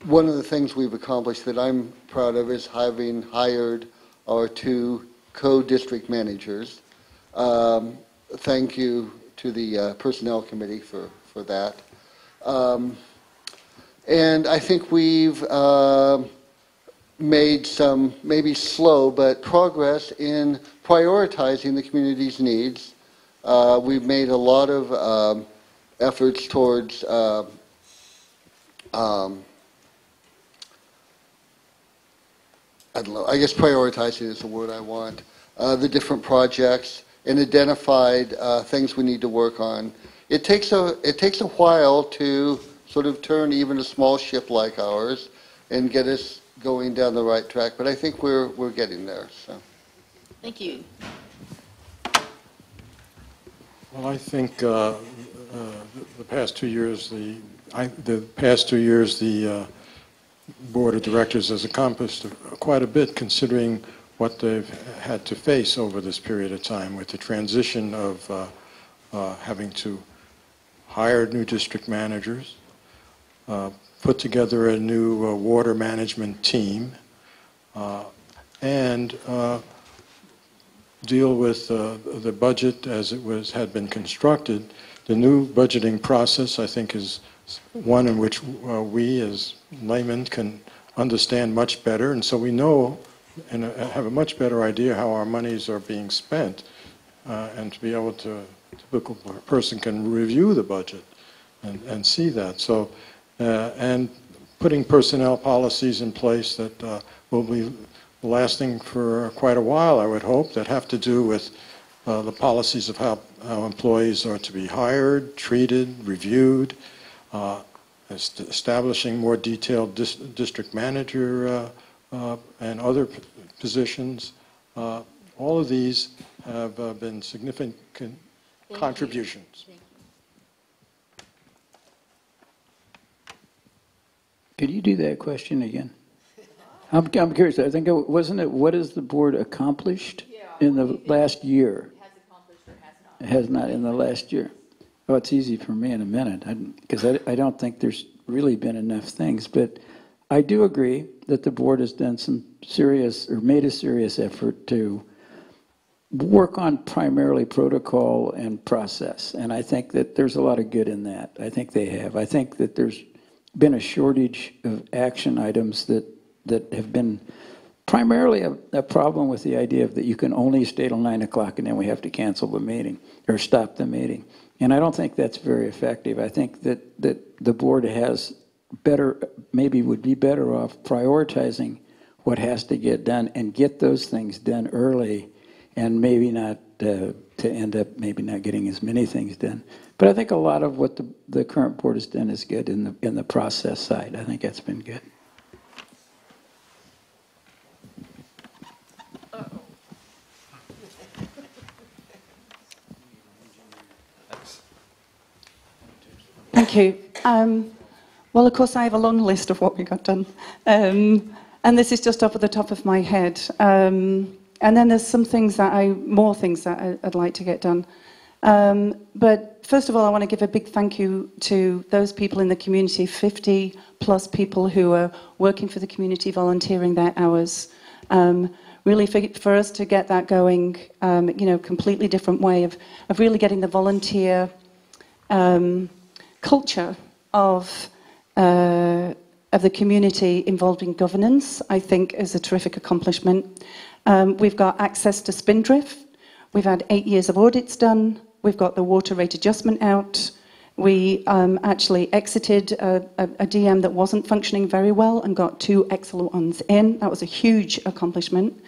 One of the things we've accomplished that I'm proud of is having hired our 2 co-district managers. Thank you to the Personnel Committee for that. And I think we've made some, maybe slow, but progress in prioritizing the community's needs. We've made a lot of efforts towards I don't know, I guess prioritizing is the word I want, the different projects and identified things we need to work on. It takes a while to sort of turn even a small ship like ours and get us going down the right track, but I think we're getting there. So. Thank you. Well, I think the past 2 years, the Board of Directors has accomplished quite a bit considering what they've had to face over this period of time with the transition of having to hire new district managers, put together a new water management team, and deal with the budget as it had been constructed. The new budgeting process, I think, is one in which we as laymen can understand much better, and so we know and have a much better idea how our monies are being spent, and to be able to, a typical person can review the budget and see that. So, and putting personnel policies in place that will be lasting for quite a while, I would hope, that have to do with the policies of how employees are to be hired, treated, reviewed, establishing more detailed district manager and other positions. All of these have been significant contributions. Could you do that question again? I'm curious. I think wasn't it? What has the board accomplished in the last year? Has accomplished or has not? It has not in the last year. Oh, it's easy for me in a minute because I don't think there's really been enough things. But I do agree that the board has done some serious or made a serious effort to work on primarily protocol and process. And I think that there's a lot of good in that. I think they have. I think that there's been a shortage of action items that have been primarily a problem with the idea of that you can only stay till 9 o'clock and then we have to cancel the meeting or stop the meeting. And I don't think that's very effective. I think that the board has maybe would be better off prioritizing what has to get done and get those things done early and maybe not to end up maybe not getting as many things done. But I think a lot of what the current board has done is good in the process side. I think that's been good. Thank you. Well, of course, I have a long list of what we got done. And this is just off at the top of my head. And then there's some things more things that I'd like to get done. But first of all, I want to give a big thank you to those people in the community, 50 plus people who are working for the community, volunteering their hours. Really for us to get that going, completely different way of really getting the volunteer culture of the community involved in governance, I think is a terrific accomplishment. We've got access to Spindrift. We've had 8 years of audits done. We've got the water rate adjustment out. We actually exited a DM that wasn't functioning very well and got 2 excellent ones in. That was a huge accomplishment.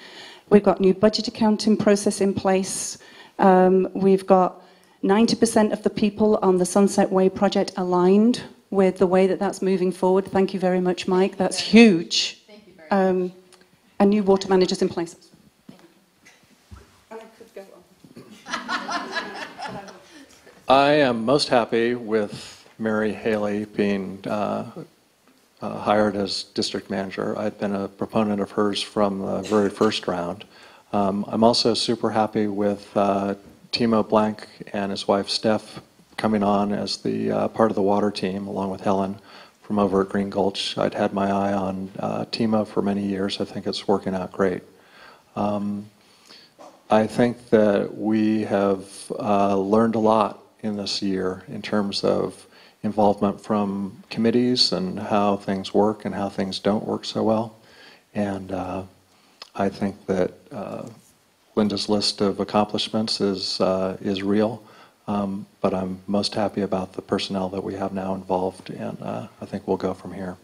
We've got new budget accounting process in place. We've got 90% of the people on the Sunset Way project aligned with the way that that's moving forward. Thank you very much, Mike. That's huge. Thank you very much. And new water managers in place. I am most happy with Mary Haley being hired as district manager. I've been a proponent of hers from the very first round. I'm also super happy with Timo Blank and his wife Steph coming on as the part of the water team along with Helen from over at Green Gulch. I'd had my eye on Timo for many years. I think it's working out great. I think that we have learned a lot in this year in terms of involvement from committees and how things work and how things don't work so well. And I think that Linda's list of accomplishments is real. But I'm most happy about the personnel that we have now involved, and I think we'll go from here.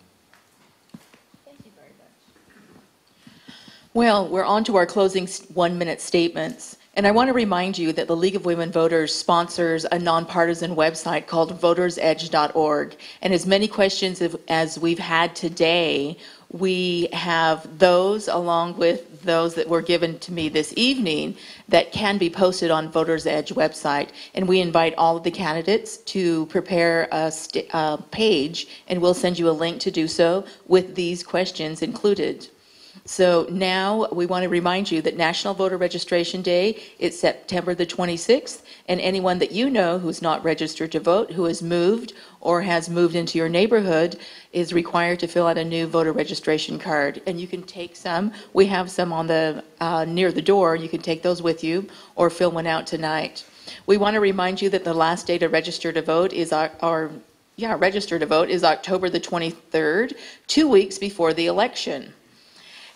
Well, we're on to our closing 1-minute statements. And I want to remind you that the League of Women Voters sponsors a nonpartisan website called votersedge.org. And as many questions as we've had today, we have those along with those that were given to me this evening that can be posted on Voters Edge website. And we invite all of the candidates to prepare a page, and we'll send you a link to do so with these questions included. So now we want to remind you that National Voter Registration Day is September the 26th, and anyone that you know who's not registered to vote, who has moved or has moved into your neighborhood, is required to fill out a new voter registration card. And you can take some. We have some on the near the door. You can take those with you or fill one out tonight. We want to remind you that the last day to register to vote is register to vote is October the 23rd, 2 weeks before the election.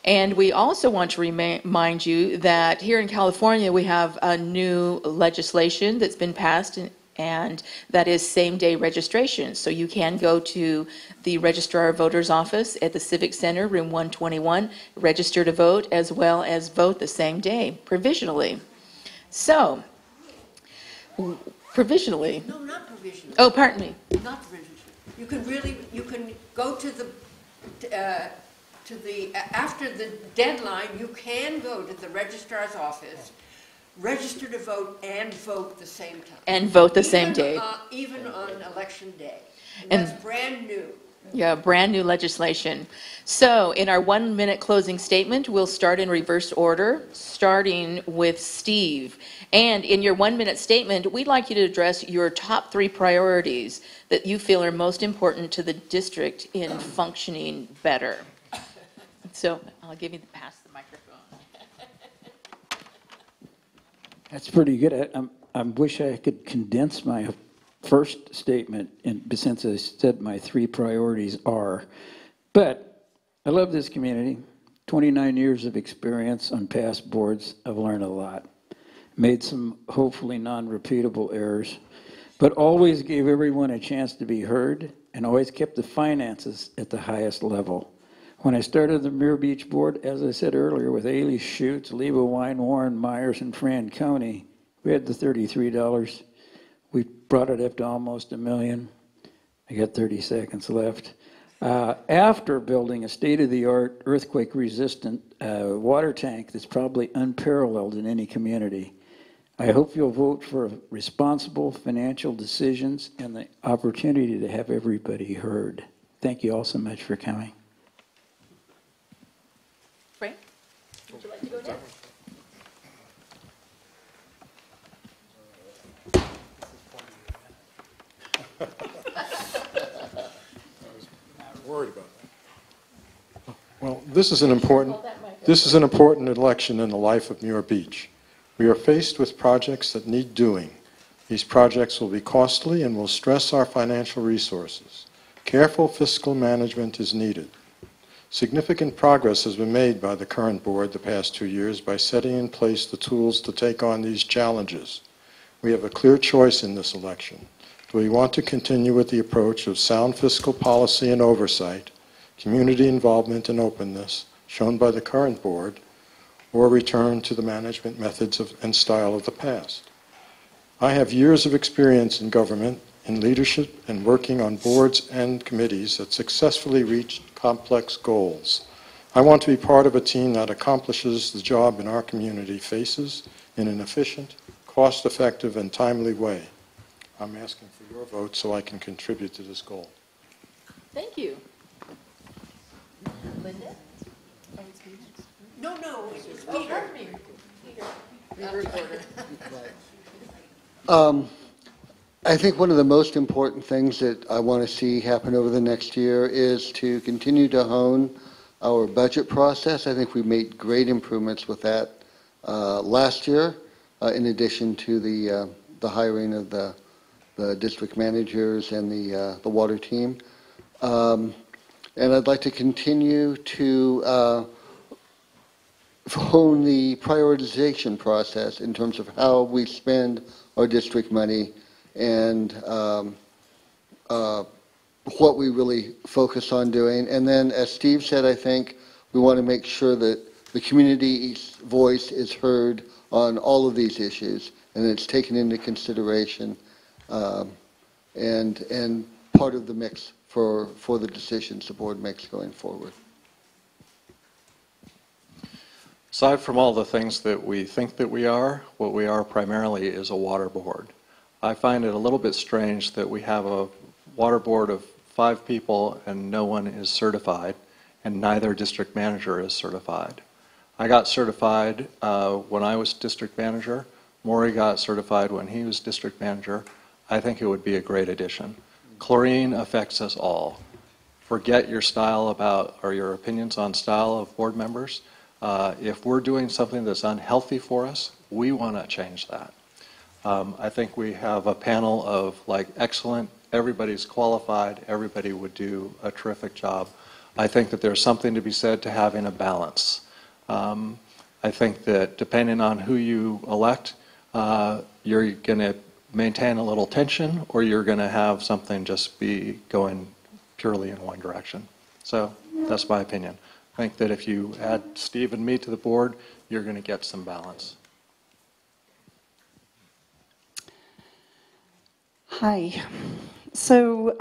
And we also want to remind you that here in California, we have a new legislation that's been passed, and that is same-day registration. So you can go to the Registrar of Voters office at the Civic Center, room 121, register to vote, as well as vote the same day, provisionally. So, provisionally. No, not provisionally. Oh, pardon me. Not provisionally. You can go to after the deadline, you can go to the registrar's office, register to vote, and vote the same time. And vote the same day. Even on election day. And that's brand new. Yeah, brand new legislation. So in our 1-minute closing statement, we'll start in reverse order, starting with Steve. And in your 1-minute statement, we'd like you to address your top 3 priorities that you feel are most important to the district in functioning better. So I'll give you pass the microphone. That's pretty good. I wish I could condense my first statement, since I said my 3 priorities are. But I love this community. 29 years of experience on past boards. I've learned a lot. Made some hopefully non-repeatable errors, but always gave everyone a chance to be heard and always kept the finances at the highest level. When I started the Muir Beach Board, as I said earlier, with Ailey Schutz, Leva Wine, Warren Myers, and Fran Coney, we had the $33. We brought it up to almost $1 million. I got 30 seconds left. After building a state-of-the-art, earthquake-resistant water tank that's probably unparalleled in any community, I hope you'll vote for responsible financial decisions and the opportunity to have everybody heard. Thank you all so much for coming. Frank, would you like to go next? Worried about that. Well, this is an important election in the life of Muir Beach. We are faced with projects that need doing. These projects will be costly and will stress our financial resources. Careful fiscal management is needed. Significant progress has been made by the current board the past 2 years by setting in place the tools to take on these challenges. We have a clear choice in this election. Do we want to continue with the approach of sound fiscal policy and oversight, community involvement and openness, shown by the current board, or return to the management methods and style of the past? I have years of experience in government, in leadership, and working on boards and committees that successfully reached complex goals. I want to be part of a team that accomplishes the job in our community faces in an efficient, cost-effective, and timely way. I'm asking for your vote so I can contribute to this goal. Thank you. Linda? No, it's Oh, Peter. pardon me. Peter. I think one of the most important things that I want to see happen over the next year is to continue to hone our budget process. I think we made great improvements with that last year, in addition to the hiring of the district managers and the water team. And I'd like to continue to hone the prioritization process in terms of how we spend our district money and what we really focus on doing. And then, as Steve said, I think we want to make sure that the community's voice is heard on all of these issues and it's taken into consideration and part of the mix for the decisions the board makes going forward. Aside from all the things that we think that we are, what we are primarily is a water board. I find it a little bit strange that we have a water board of 5 people and no one is certified, and neither district manager is certified. I got certified when I was district manager. Maury got certified when he was district manager. I think it would be a great addition. Chlorine affects us all. Forget your style about, or your opinions on style of board members. If we're doing something that's unhealthy for us, we want to change that. I think we have a panel of excellent, everybody's qualified, everybody would do a terrific job. I think that there's something to be said to having a balance. I think that depending on who you elect, you're going to maintain a little tension or you're going to have something just be going purely in one direction. So that's my opinion. I think that if you add Steve and me to the board, you're going to get some balance. Hi. So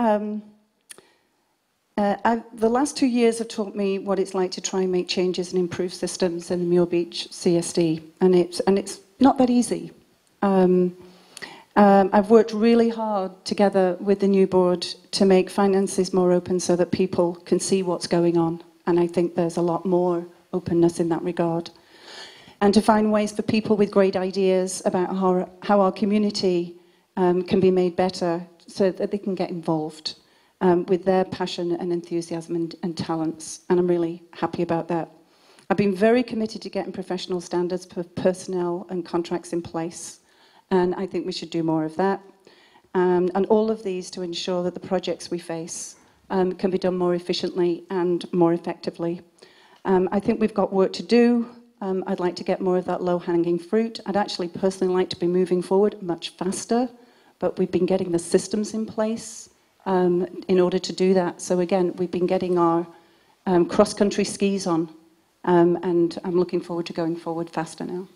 the last 2 years have taught me what it's like to try and make changes and improve systems in the Muir Beach CSD, and it's not that easy. I've worked really hard together with the new board to make finances more open so that people can see what's going on, and I think there's a lot more openness in that regard. And to find ways for people with great ideas about how our community can be made better so that they can get involved with their passion and enthusiasm and talents. And I'm really happy about that. I've been very committed to getting professional standards for personnel and contracts in place. And I think we should do more of that. And all of these to ensure that the projects we face can be done more efficiently and more effectively. I think we've got work to do. I'd like to get more of that low-hanging fruit. I'd actually personally like to be moving forward much faster, but we've been getting the systems in place in order to do that. So again, we've been getting our cross-country skis on, and I'm looking forward to going forward faster now.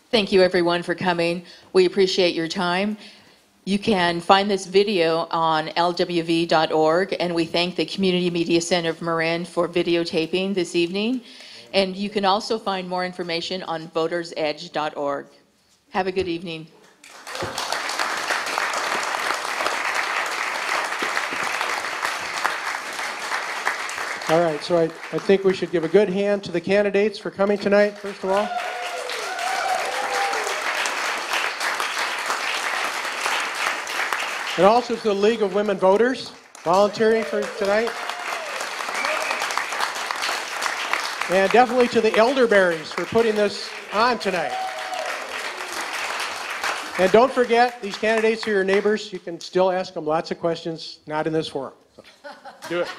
Thank you everyone for coming. We appreciate your time. You can find this video on lwv.org, and we thank the Community Media Center of Marin for videotaping this evening. And you can also find more information on votersedge.org. Have a good evening. All right, so I think we should give a good hand to the candidates for coming tonight, first of all. And also to the League of Women Voters, volunteering for tonight. And definitely to the Elderberries for putting this on tonight. And don't forget, these candidates are your neighbors. You can still ask them lots of questions, not in this forum. So, do it.